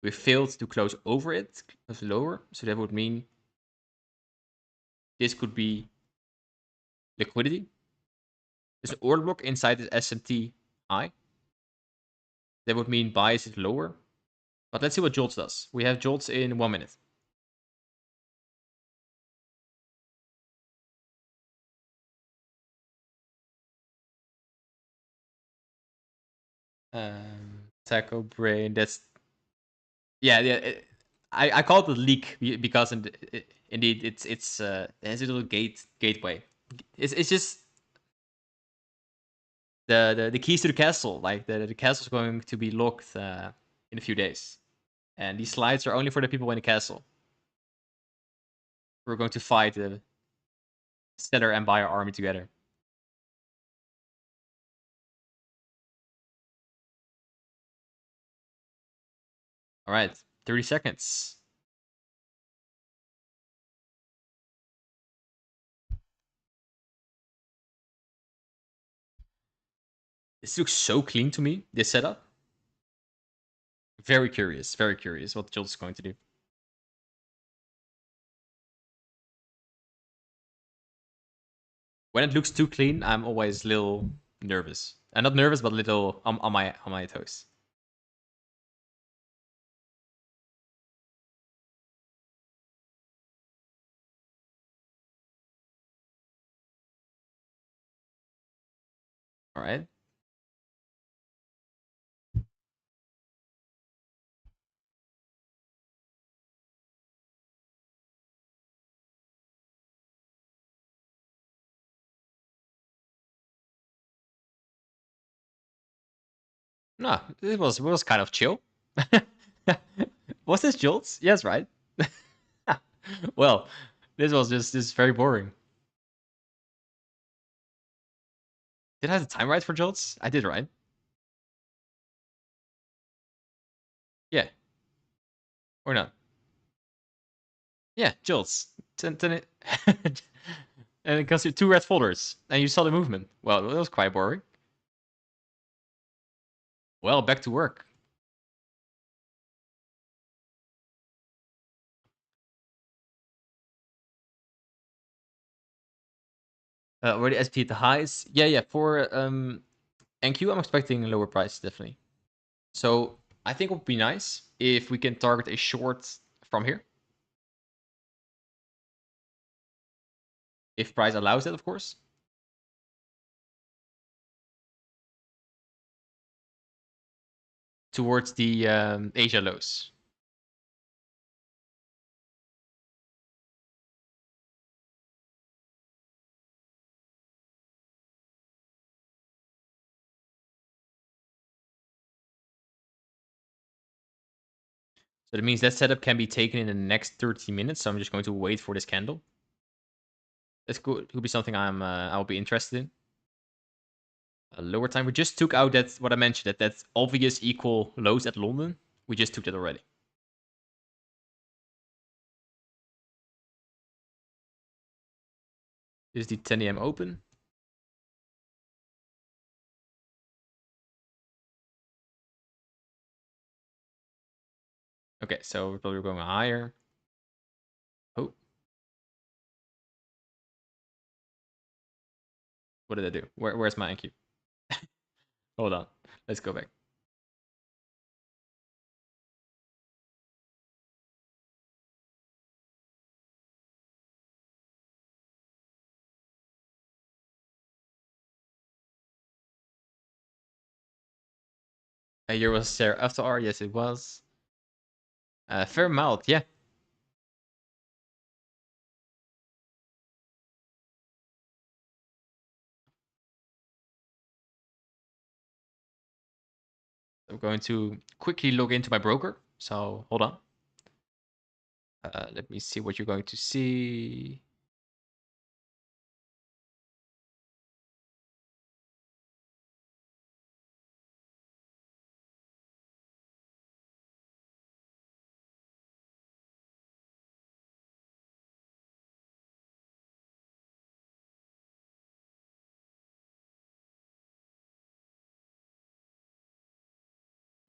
We failed to close over it, close lower. So that would mean this could be liquidity. There's an order block inside this SMT high. That would mean bias is lower. But let's see what Jolts does. We have Jolts in 1 minute. Taco Brain. That's yeah. I call it a leak because indeed it has a little gateway. It's just the keys to the castle. Like the castle's going to be locked in a few days, and these slides are only for the people in the castle. We're going to fight the seller and buyer army together. All right, 30 seconds. This looks so clean to me, this setup. Very curious what Jolt is going to do. When it looks too clean, I'm always a little nervous. And not nervous, but a little on my toes. All right. No, it was kind of chill. Was this Jolts? Yes, right. Well, this is very boring. Did I have the time right for Jolts? I did, right? Yeah, or not? Yeah, Jolts. And it goes to two red folders, and you saw the movement. Well, that was quite boring. Well, back to work. Already SP at the highs. Yeah. For NQ, I'm expecting a lower price, definitely. So I think it would be nice if we can target a short from here. If price allows it, of course. Towards the Asia lows. So that means that setup can be taken in the next 30 minutes. So I'm just going to wait for this candle. This could be something I'll be interested in. A lower time. We just took out that what I mentioned, that obvious equal lows at London. We just took that already. This is the 10 a.m. open. Okay, so we're probably going higher. Oh, what did I do? Where's my NQ? Hold on. Let's go back. A year was there after R. Yes, it was. Fair mouth. Yeah. I'm going to quickly log into my broker. So hold on. Let me see what you're going to see.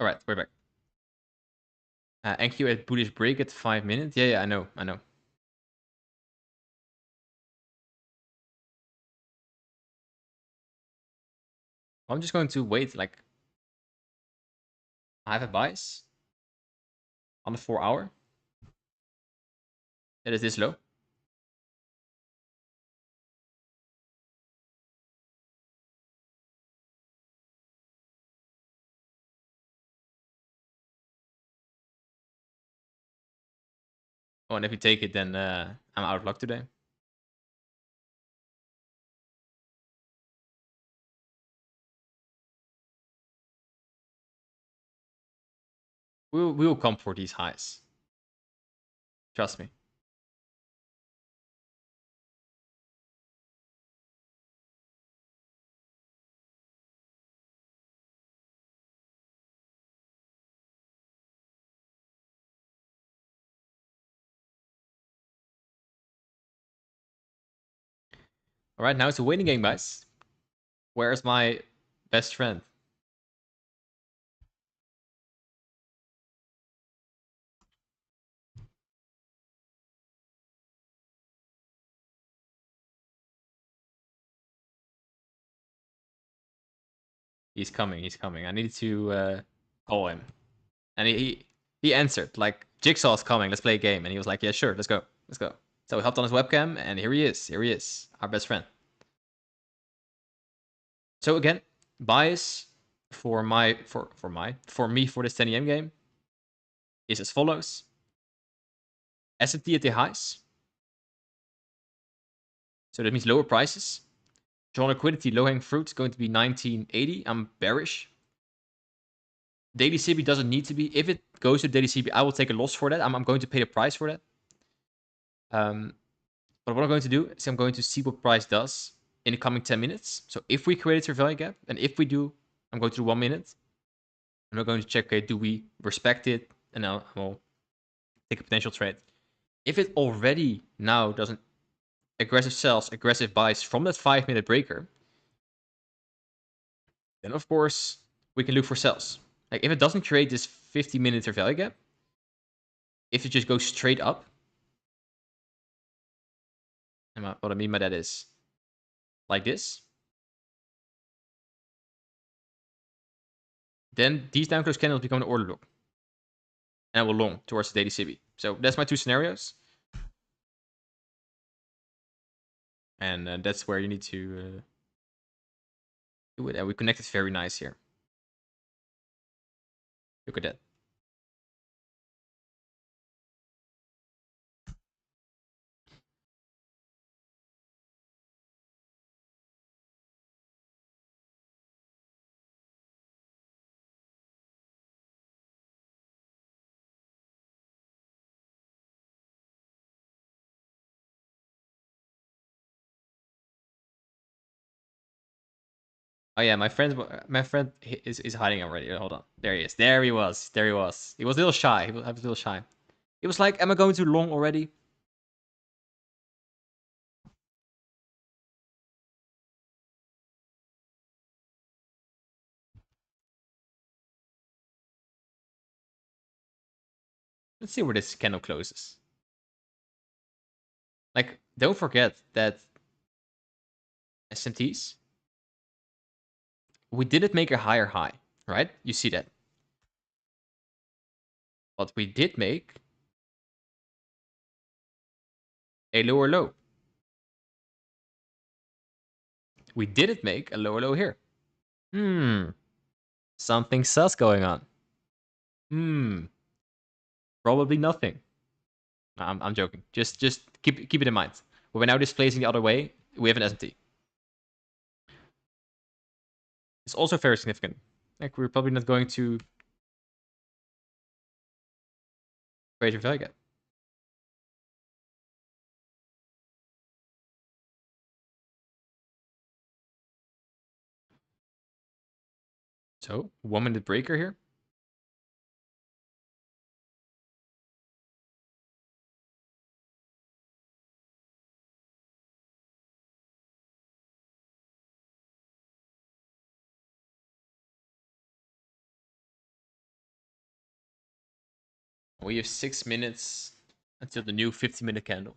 All right, we're back. NQ at bullish break at 5 minutes. Yeah, I know. I'm just going to wait. Like, I have a bias on the 4 hour. That is this low. Oh, and if you take it, then I'm out of luck today. We will come for these highs. Trust me. All right, now it's a waiting game, guys. Where's my best friend? He's coming. He's coming. I need to call him. And he answered like, Jigsaw's coming. Let's play a game. And he was like, yeah, sure. Let's go. Let's go. So we hopped on his webcam, and here he is. Here he is, our best friend. So again, bias for me for this 10 EM game is as follows: S&P at the highs. So that means lower prices. Drawn liquidity, low hanging fruit is going to be 1980. I'm bearish. Daily CB doesn't need to be. If it goes to daily CB, I will take a loss for that. I'm going to pay the price for that. But what I'm going to do is I'm going to see what price does in the coming 10 minutes. So if we create a fair value gap, and if we do, I'm going to do 1 minute. And we're going to check, okay, do we respect it? And now I'll take a potential trade. If it already now doesn't aggressive sells, aggressive buys from that 5-minute breaker, then of course we can look for sells. Like if it doesn't create this 50-minute fair value gap, if it just goes straight up, and what I mean by that is like this, then these down close candles become an order block. And I will long towards the daily CB. So that's my two scenarios. And that's where you need to do it. And we connected very nice here. Look at that. Oh yeah, my friend is hiding already. Hold on. There he is. There he was. There he was. He was a little shy. He was a little shy. He was like, am I going too long already? Let's see where this candle closes. Like, don't forget that SMTs, we didn't make a higher high, right? You see that. But we did make a lower low. We didn't make a lower low here. Something sus going on. Probably nothing. I'm joking. Just keep it in mind. We're now displacing the other way. We have an SMT. It's also very significant. Like we're probably not going to create a value gap. So 1 minute breaker here. We have 6 minutes until the new 50-minute candle.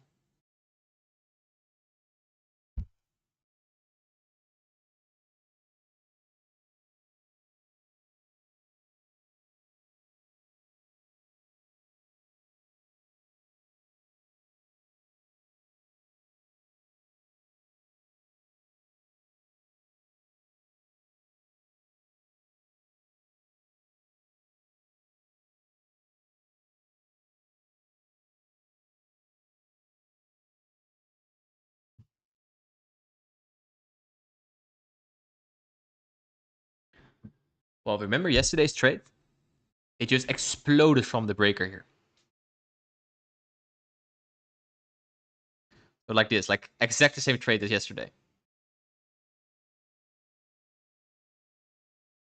Well, remember yesterday's trade? It just exploded from the breaker here. So like this, like exact the same trade as yesterday.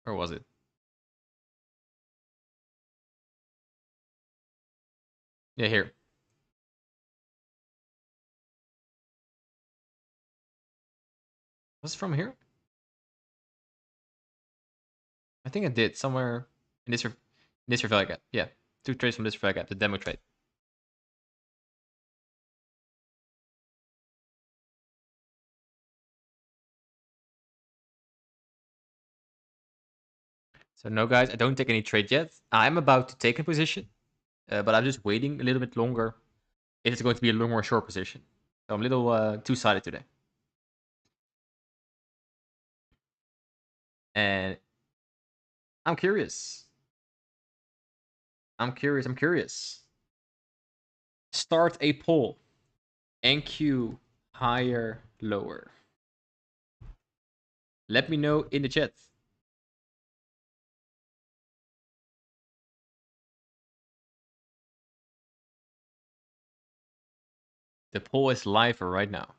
Or was it? Yeah, here. Was it from here? I think it did somewhere in this value gap. Yeah, 2 trades from this value gap, the demo trade. So no, guys, I don't take any trade yet. I'm about to take a position, but I'm just waiting a little bit longer. It is going to be a little more short position. So I'm a little two-sided today. And I'm curious. I'm curious. Start a poll. NQ higher, lower. Let me know in the chat. The poll is live right now.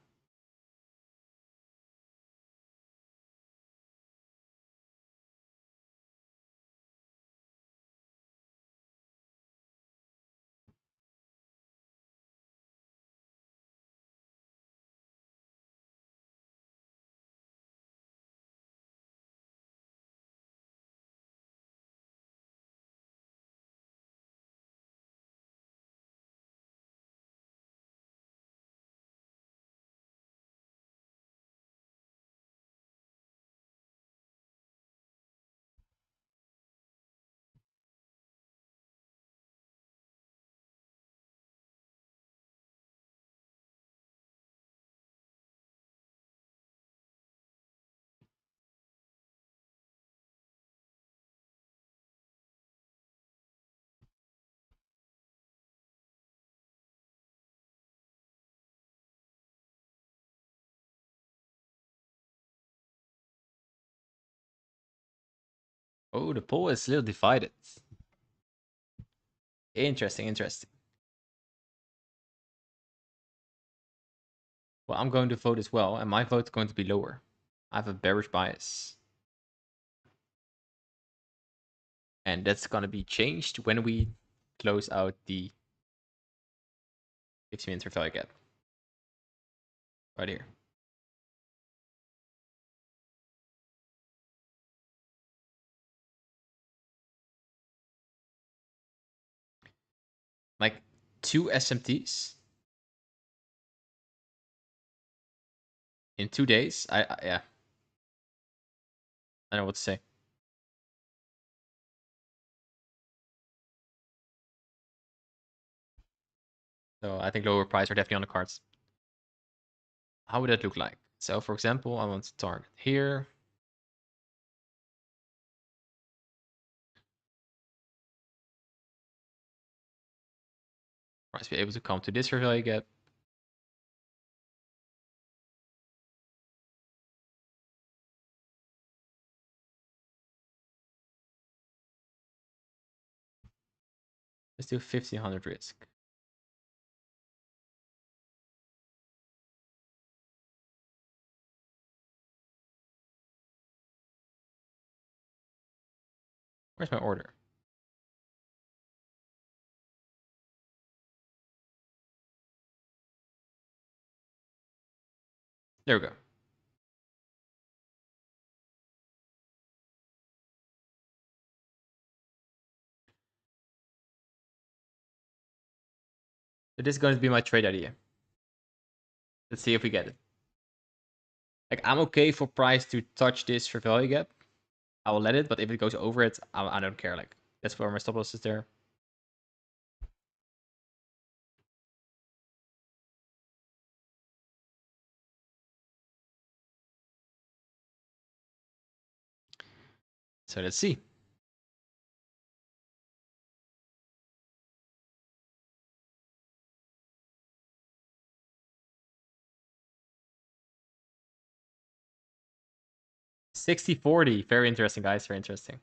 Oh, the poll is a little divided. Interesting, interesting. Well, I'm going to vote as well, and my vote is going to be lower. I have a bearish bias. And that's going to be changed when we close out the 50-minute fair value gap. Right here. Like 2 SMTs in 2 days. Yeah. I don't know what to say. So I think lower price are definitely on the cards. How would that look like? So for example, I want to target here. Price be able to come to this fair value gap. Let's do 1500 risk. Where's my order? There we go. So this is going to be my trade idea. Let's see if we get it. Like I'm okay for price to touch this fair value gap. I will let it, but if it goes over it, I don't care. Like that's where my stop loss is there. So let's see. $60.40. Very interesting, guys. Very interesting.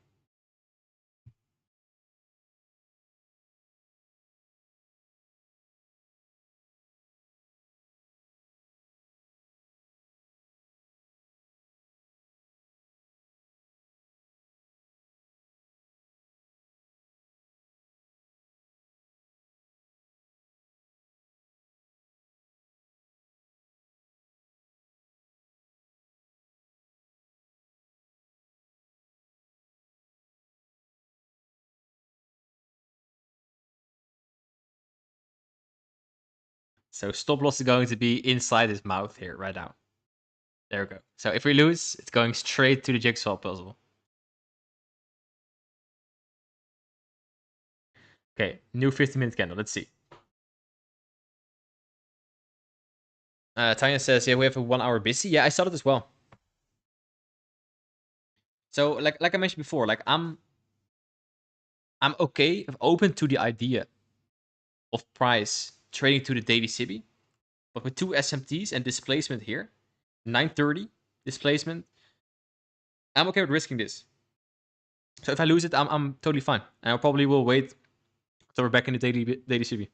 So stop loss is going to be inside his mouth here right now. There we go. So if we lose, it's going straight to the jigsaw puzzle. Okay, new 15-minute candle. Let's see. Tanya says, yeah, we have a 1 hour busy. Yeah, I saw it as well. So like I mentioned before, like I'm okay, open to the idea of price trading to the daily CB, but with 2 SMTs and displacement here, 930 displacement, I'm okay with risking this. So if I lose it, I'm totally fine. And I probably will wait until we're back in the daily CB.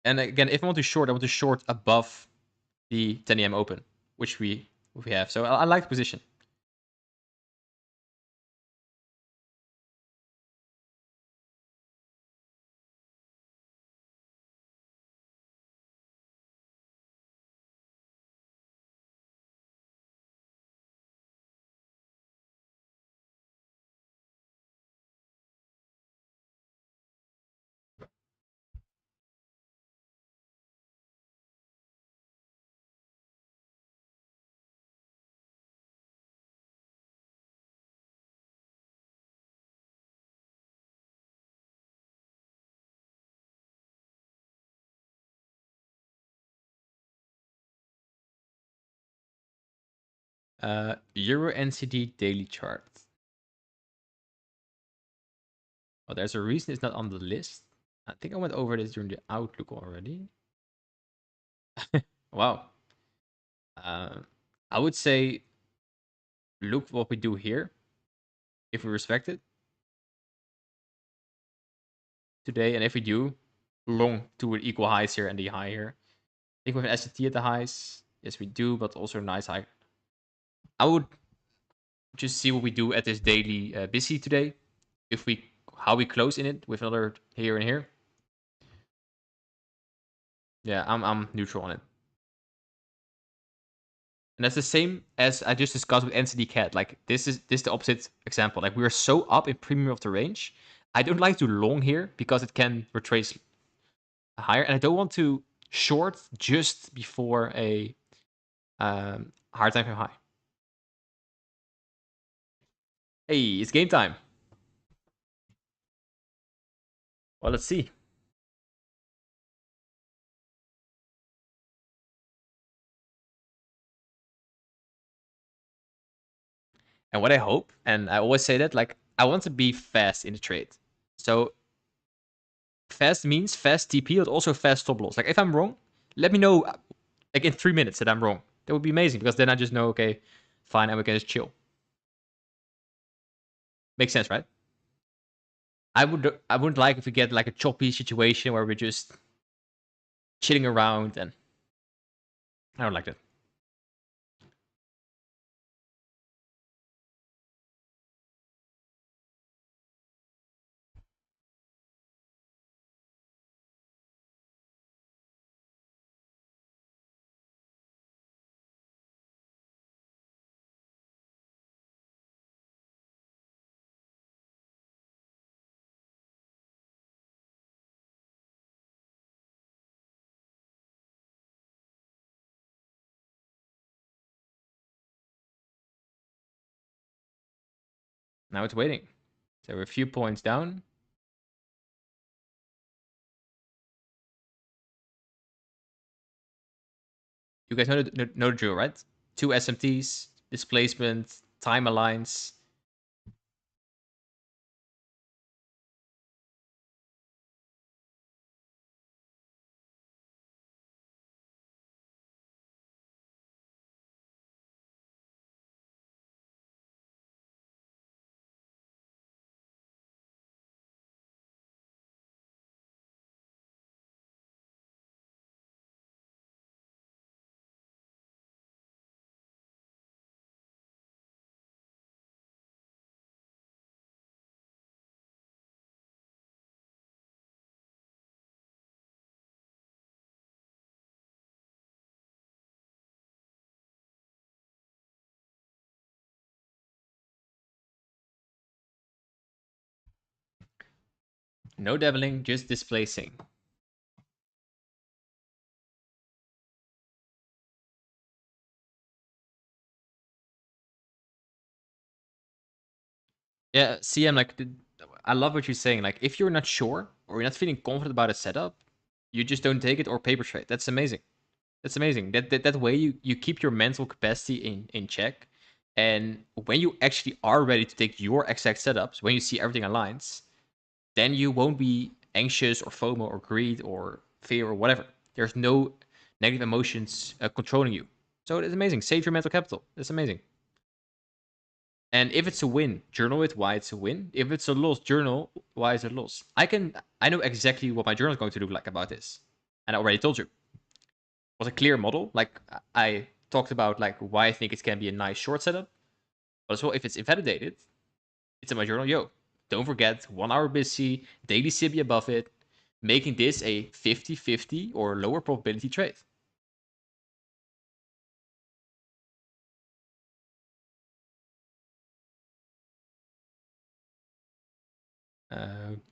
And again, if I want to short, I want to short above the 10 a.m. open, which we have. So I like the position. Euro NCD daily chart. Oh, there's a reason it's not on the list. I think I went over this during the Outlook already. Wow. I would say look what we do here. If we respect it today, and if we do long to equal highs here and the high here. I think we have an SCT at the highs. Yes, we do, but also a nice high. I would just see what we do at this daily busy today. If we how we close in it with another here and here. Yeah, I'm neutral on it. And that's the same as I just discussed with NCD CAD. Like this is the opposite example. Like we are so up in premium of the range. I don't like to long here because it can retrace higher, and I don't want to short just before a hard time high. Hey, it's game time. Well, let's see. And what I hope, and I always say that, like I want to be fast in the trade. So fast means fast TP, but also fast stop loss. Like if I'm wrong, let me know like in 3 minutes that I'm wrong. That would be amazing because then I just know, okay, fine, and we can just chill. Makes sense, right? I wouldn't like if we get like a choppy situation where we're just chilling around, and I don't like that. Now it's waiting. So we're a few points down. You guys know the drill, right? Two SMTs, displacement, time aligns. No dabbling, just displacing. Yeah, CM, like, I love what you're saying. Like, if you're not sure or you're not feeling confident about a setup, you just don't take it or paper trade. That's amazing. That's amazing. That way you keep your mental capacity in check. And when you actually are ready to take your exact setups, when you see everything aligns, then you won't be anxious or FOMO or greed or fear or whatever. There's no negative emotions controlling you. So it's amazing. Save your mental capital. That's amazing. And if it's a win, journal it why it's a win. If it's a loss, journal why it's a loss. I know exactly what my journal is going to look like about this. And I already told you, it was a clear model. Like I talked about like why I think it can be a nice short setup. But as well, if it's invalidated, it's in my journal. Yo, don't forget 1 hour busy, daily CB above it, making this a 50-50 or lower probability trade.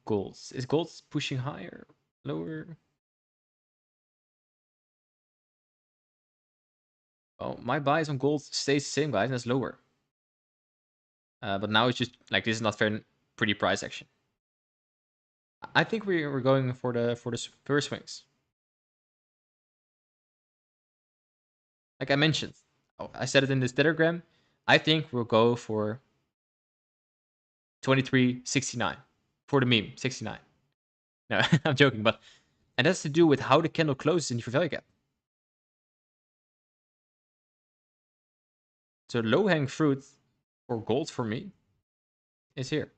Golds. Is gold pushing higher, lower? Well, my bias on gold stays the same, guys, and it's lower. But now it's just like this is not fair, pretty price action. I think we're going for the first swings. Like I mentioned, I said it in this telegram. I think we'll go for 23.69 for the meme 69. No, I'm joking, but and that's to do with how the candle closes in your value gap. So low hanging fruit for gold for me is here.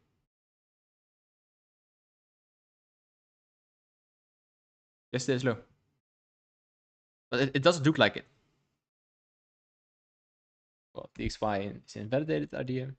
Yesterday is low, but it doesn't look like it. Well, the XY is an invalidated idea.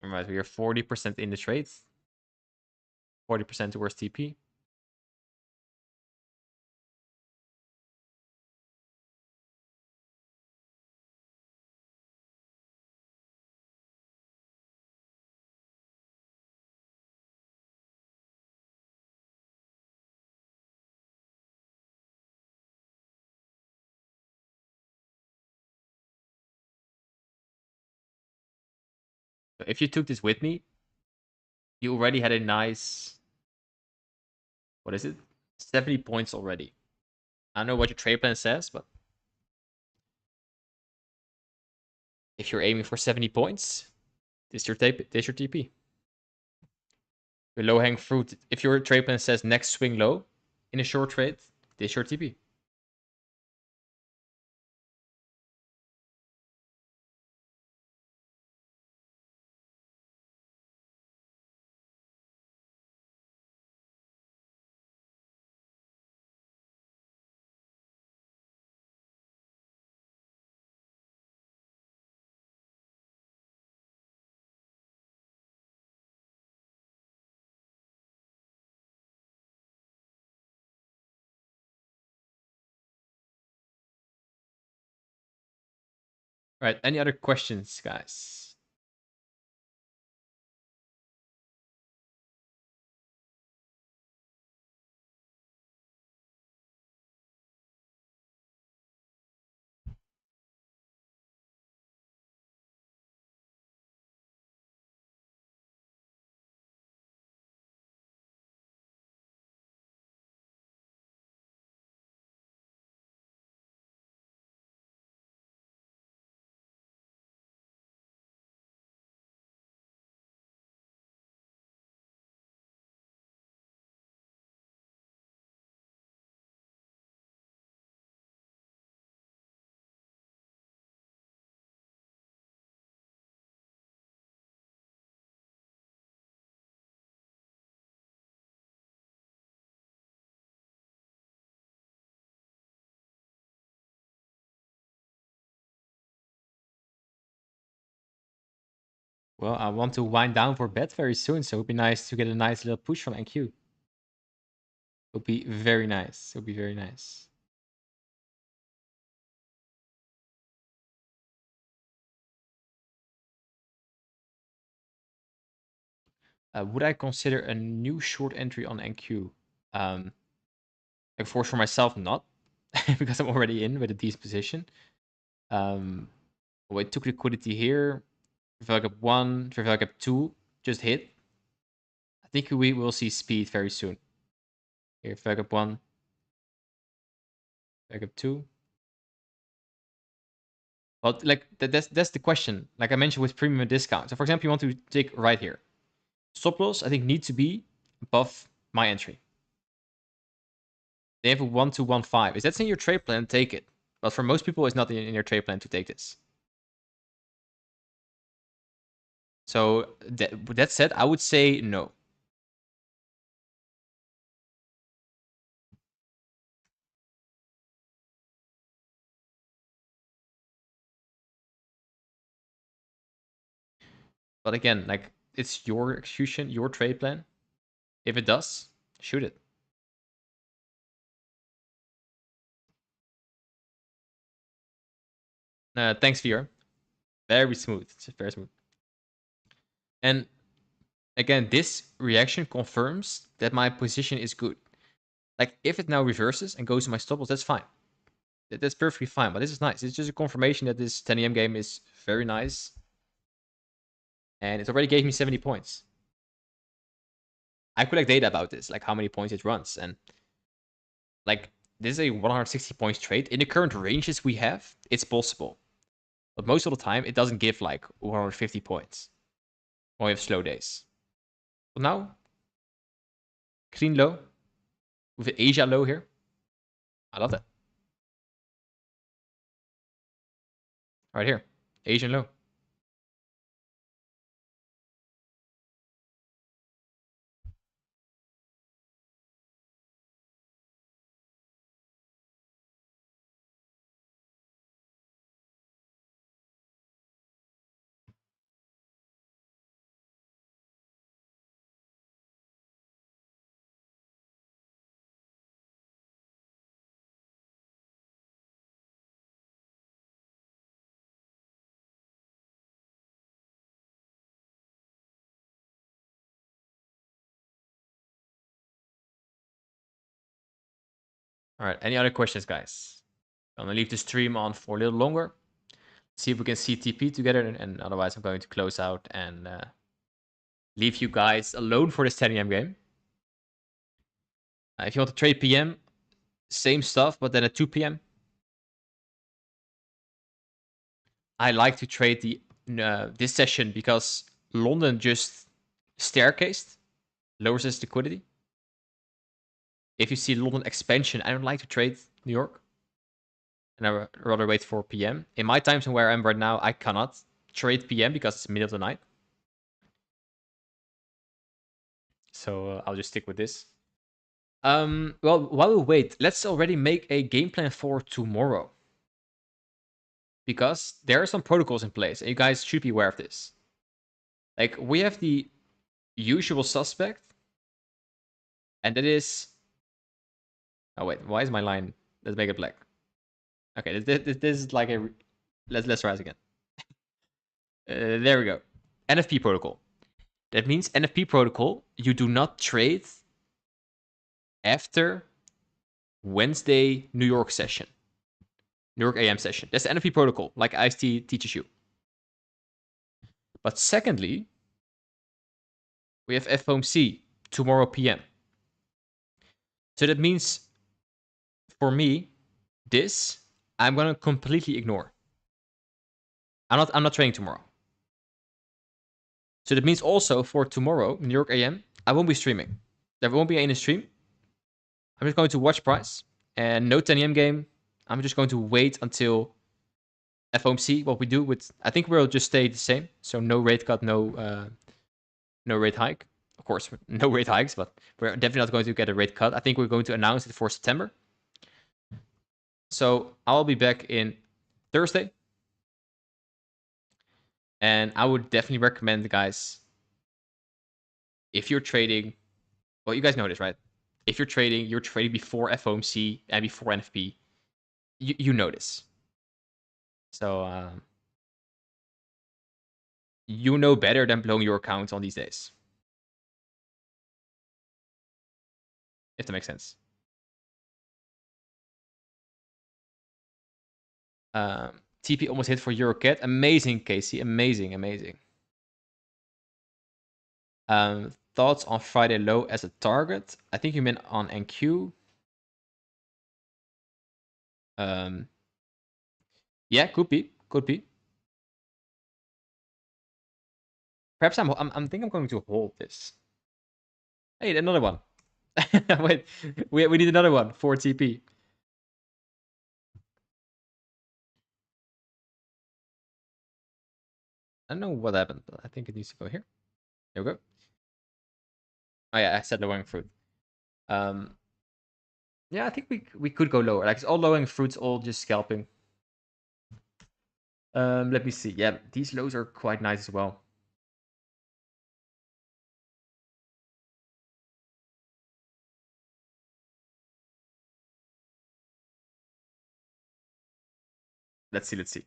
All right, we are 40% in the trades, 40% towards TP. So if you took this with me, you already had a nice, what is it? 70 points already. I don't know what your trade plan says, but if you're aiming for 70 points, this your TP. Your low hanging fruit. If your trade plan says next swing low in a short trade, this your TP. All right. Any other questions, guys? Well, I want to wind down for bed very soon, so it would be nice to get a nice little push from NQ. It would be very nice. It would be very nice. Would I consider a new short entry on NQ? Like for myself, not because I'm already in with a decent position. We took liquidity here. Trafalgar Gap 1, Trafalgar Gap 2 just hit. I think we will see speed very soon. Here, Trafalgar Gap 1, Trafalgar Gap 2. Well, like that's the question. Like I mentioned with premium and discount. So for example, you want to take right here. Stop loss, I think, need to be above my entry. They have a 1-2-1-5. If that's in your trade plan, take it. But for most people, it's not in your trade plan to take this. So that said, I would say no. But again, like it's your execution, your trade plan. If it does, shoot it. Thanks, VR. Very smooth. It's very smooth. And again, this reaction confirms that my position is good. Like if it now reverses and goes to my stop loss, that's fine. That's perfectly fine. But this is nice. It's just a confirmation that this 10 AM game is very nice. And it already gave me 70 points. I collect data about this, like how many points it runs. And like this is a 160 points trade. In the current ranges we have, it's possible. But most of the time, it doesn't give like 150 points when we have slow days. But now, clean low with an Asia low here. I love that. Right here, Asian low. All right, any other questions, guys? I'm gonna leave the stream on for a little longer. See if we can see TP together, and otherwise I'm going to close out and leave you guys alone for this 10 AM game. If you want to trade PM, same stuff, but then at 2 PM. I like to trade the this session because London just staircased, lowers its liquidity. If you see London expansion, I don't like to trade New York. And I rather wait for PM. In my time zone where I am right now, I cannot trade PM because it's middle of the night. So I'll just stick with this. Well, while we wait, let's already make a game plan for tomorrow. Because there are some protocols in place, and you guys should be aware of this. Like, we have the usual suspect, and that is... Oh, wait, why is my line... Let's make it black. Okay, this is like a... Let's rise again. There we go. NFP protocol. That means NFP protocol, you do not trade after Wednesday New York session. New York AM session. That's the NFP protocol, like IST teaches you. But secondly, we have FOMC tomorrow PM. So that means for me, this I'm gonna completely ignore. I'm not training tomorrow. So that means also for tomorrow, New York AM, I won't be streaming. There won't be any stream. I'm just going to watch price and no 10 AM game. I'm just going to wait until FOMC. What we do with, I think we'll just stay the same. So no rate cut, no rate hike. Of course, no rate hikes, but we're definitely not going to get a rate cut. I think we're going to announce it for September. So I'll be back in Thursday. And I would definitely recommend, guys, if you're trading, well, you guys know this, right? If you're trading before FOMC and before NFP. You know this. So you know better than blowing your account on these days. if that makes sense. TP almost hit for Eurocat. Amazing, Casey. Amazing, amazing. Thoughts on Friday low as a target? I think you meant on NQ. Yeah, could be. Could be. Perhaps I'm think I'm going to hold this. Hey, another one. Wait, we need another one for TP. I don't know what happened, but I think it needs to go here. There we go. Oh yeah, I said lowering fruit. Yeah, I think we could go lower. Like it's all lowering fruits, all just scalping. Let me see. Yeah, these lows are quite nice as well. Let's see. Let's see.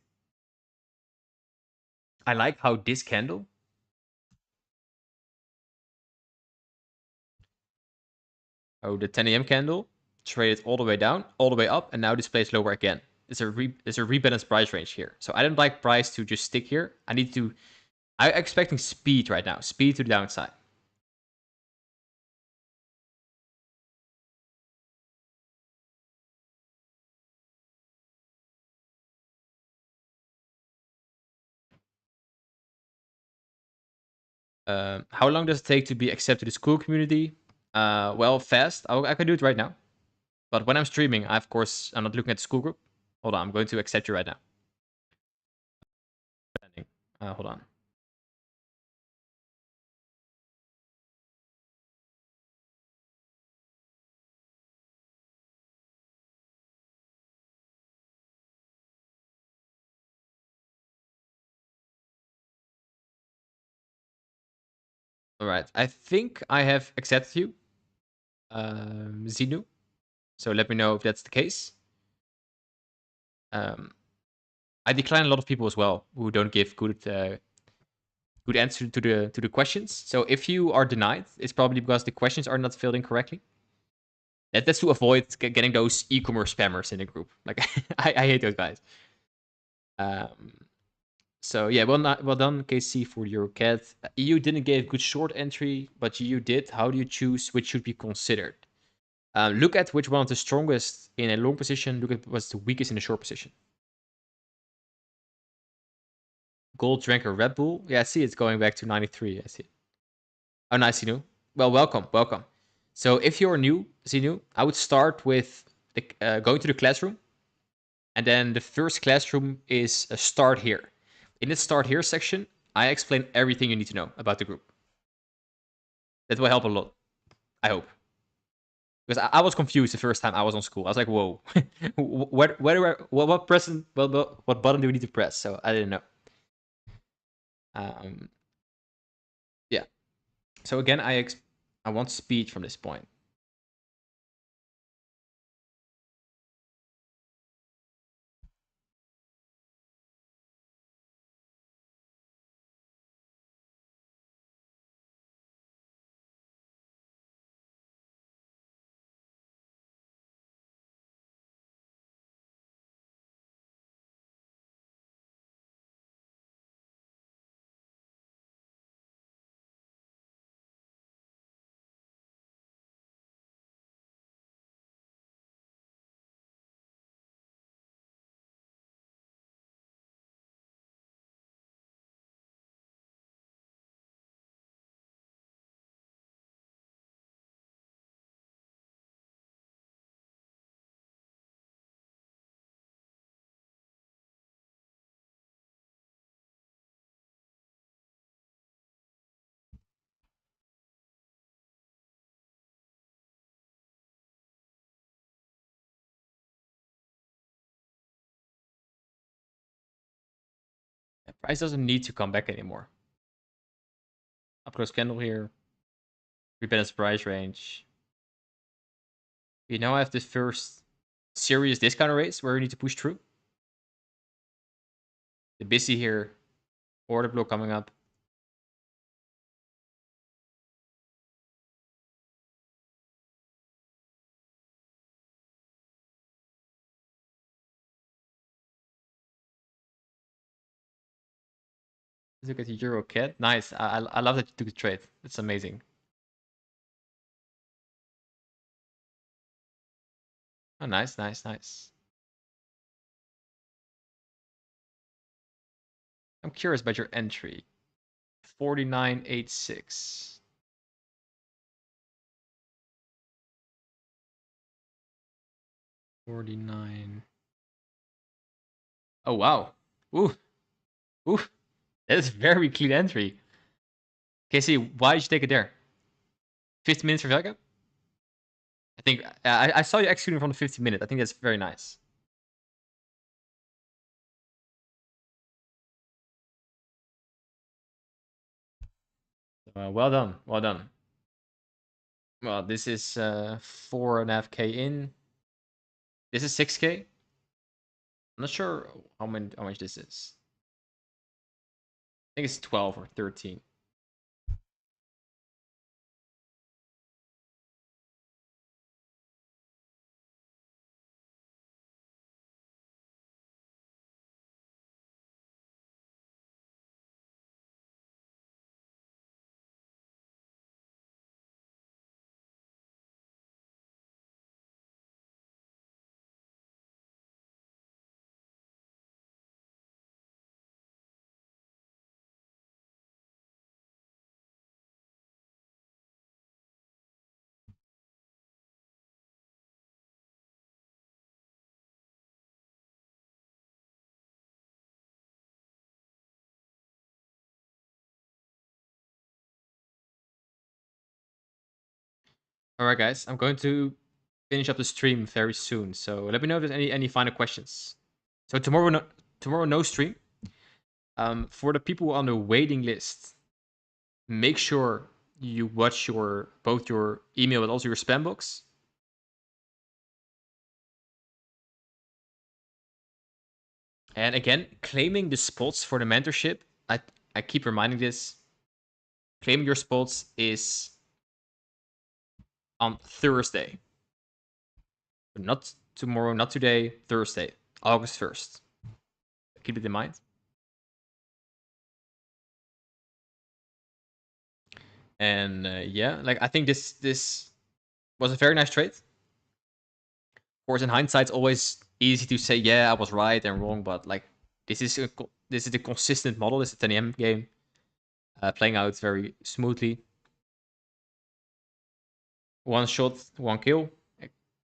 I like how this candle. Oh, the 10 a.m. candle traded all the way down, all the way up, and now this plays lower again. It's a rebalanced price range here. So I don't like price to just stick here. I'm expecting speed right now. Speed to the downside. How long does it take to be accepted in the Skool community? Well, fast. I can do it right now. But when I'm streaming, of course, I'm not looking at the Skool group. Hold on, I'm going to accept you right now. Hold on. All right. I think I have accepted you, Zinu. So let me know if that's the case. I decline a lot of people as well who don't give good answer to the questions. So if you are denied, it's probably because the questions are not filled in correctly. That's to avoid getting those e-commerce spammers in the group. Like I hate those guys. So yeah, well done, KC, for your cat. EU didn't give good short entry, but you did. How do you choose which should be considered? Look at which one is the strongest in a long position. Look at what's the weakest in a short position. Gold drank a Red Bull. Yeah, I see it's going back to 93. I see. Oh, nice, Zinu. Well, welcome, welcome. So if you're new, Zinu, I would start with going to the classroom. And then the first classroom is a start here. In the start here section, I explain everything you need to know about the group. That will help a lot, I hope. Because I was confused the first time I was on Skool. I was like, whoa, what button do we need to press? So I didn't know. Yeah. So again, I want speed from this point. Price doesn't need to come back anymore. Up close candle here. Rebalance price range. You now have this first serious discount race where you need to push through. The busy here. Order block coming up. Let's look at the Euro Cat. Nice. I love that you took the trade. It's amazing. Oh, nice, nice, nice. I'm curious about your entry. 4986. 49. Oh, wow. Ooh, ooh. That is very clean entry. Casey, why did you take it there? 50 minutes for Velka? I think I saw you executing from the 50-minute. I think that's very nice. Well done. Well done. Well, this is 4.5K in. This is 6K. I'm not sure how much this is. I think it's 12 or 13. All right, guys. I'm going to finish up the stream very soon. So let me know if there's any final questions. So tomorrow no stream. For the people on the waiting list, make sure you watch both your email but also your spam box. And again, claiming the spots for the mentorship. I keep reminding this. Claiming your spots is on Thursday. Not tomorrow, not today, Thursday, August 1st. Keep it in mind. And yeah, like I think this was a very nice trade. Of course, in hindsight, it's always easy to say, yeah, I was right and wrong, but like this is the consistent model. This is a 10 game, playing out very smoothly. One shot, one kill,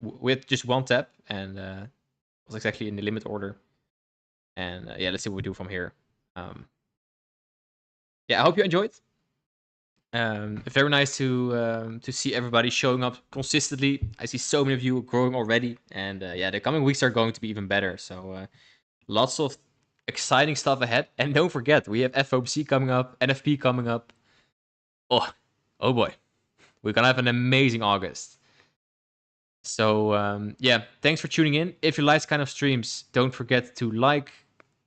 with just one tap, and was exactly in the limit order. And yeah, let's see what we do from here. Yeah, I hope you enjoyed. Very nice to see everybody showing up consistently. I see so many of you growing already, and yeah, the coming weeks are going to be even better. So lots of exciting stuff ahead. And don't forget, we have FOMC coming up, NFP coming up. Oh, oh boy, we're gonna have an amazing August. So yeah, thanks for tuning in. If you like this kind of streams, don't forget to like,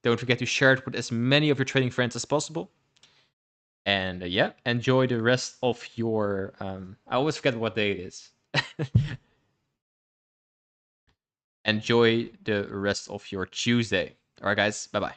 don't forget to share it with as many of your trading friends as possible. And yeah, enjoy the rest of your. I always forget what day it is. Enjoy the rest of your Tuesday. All right, guys. Bye bye.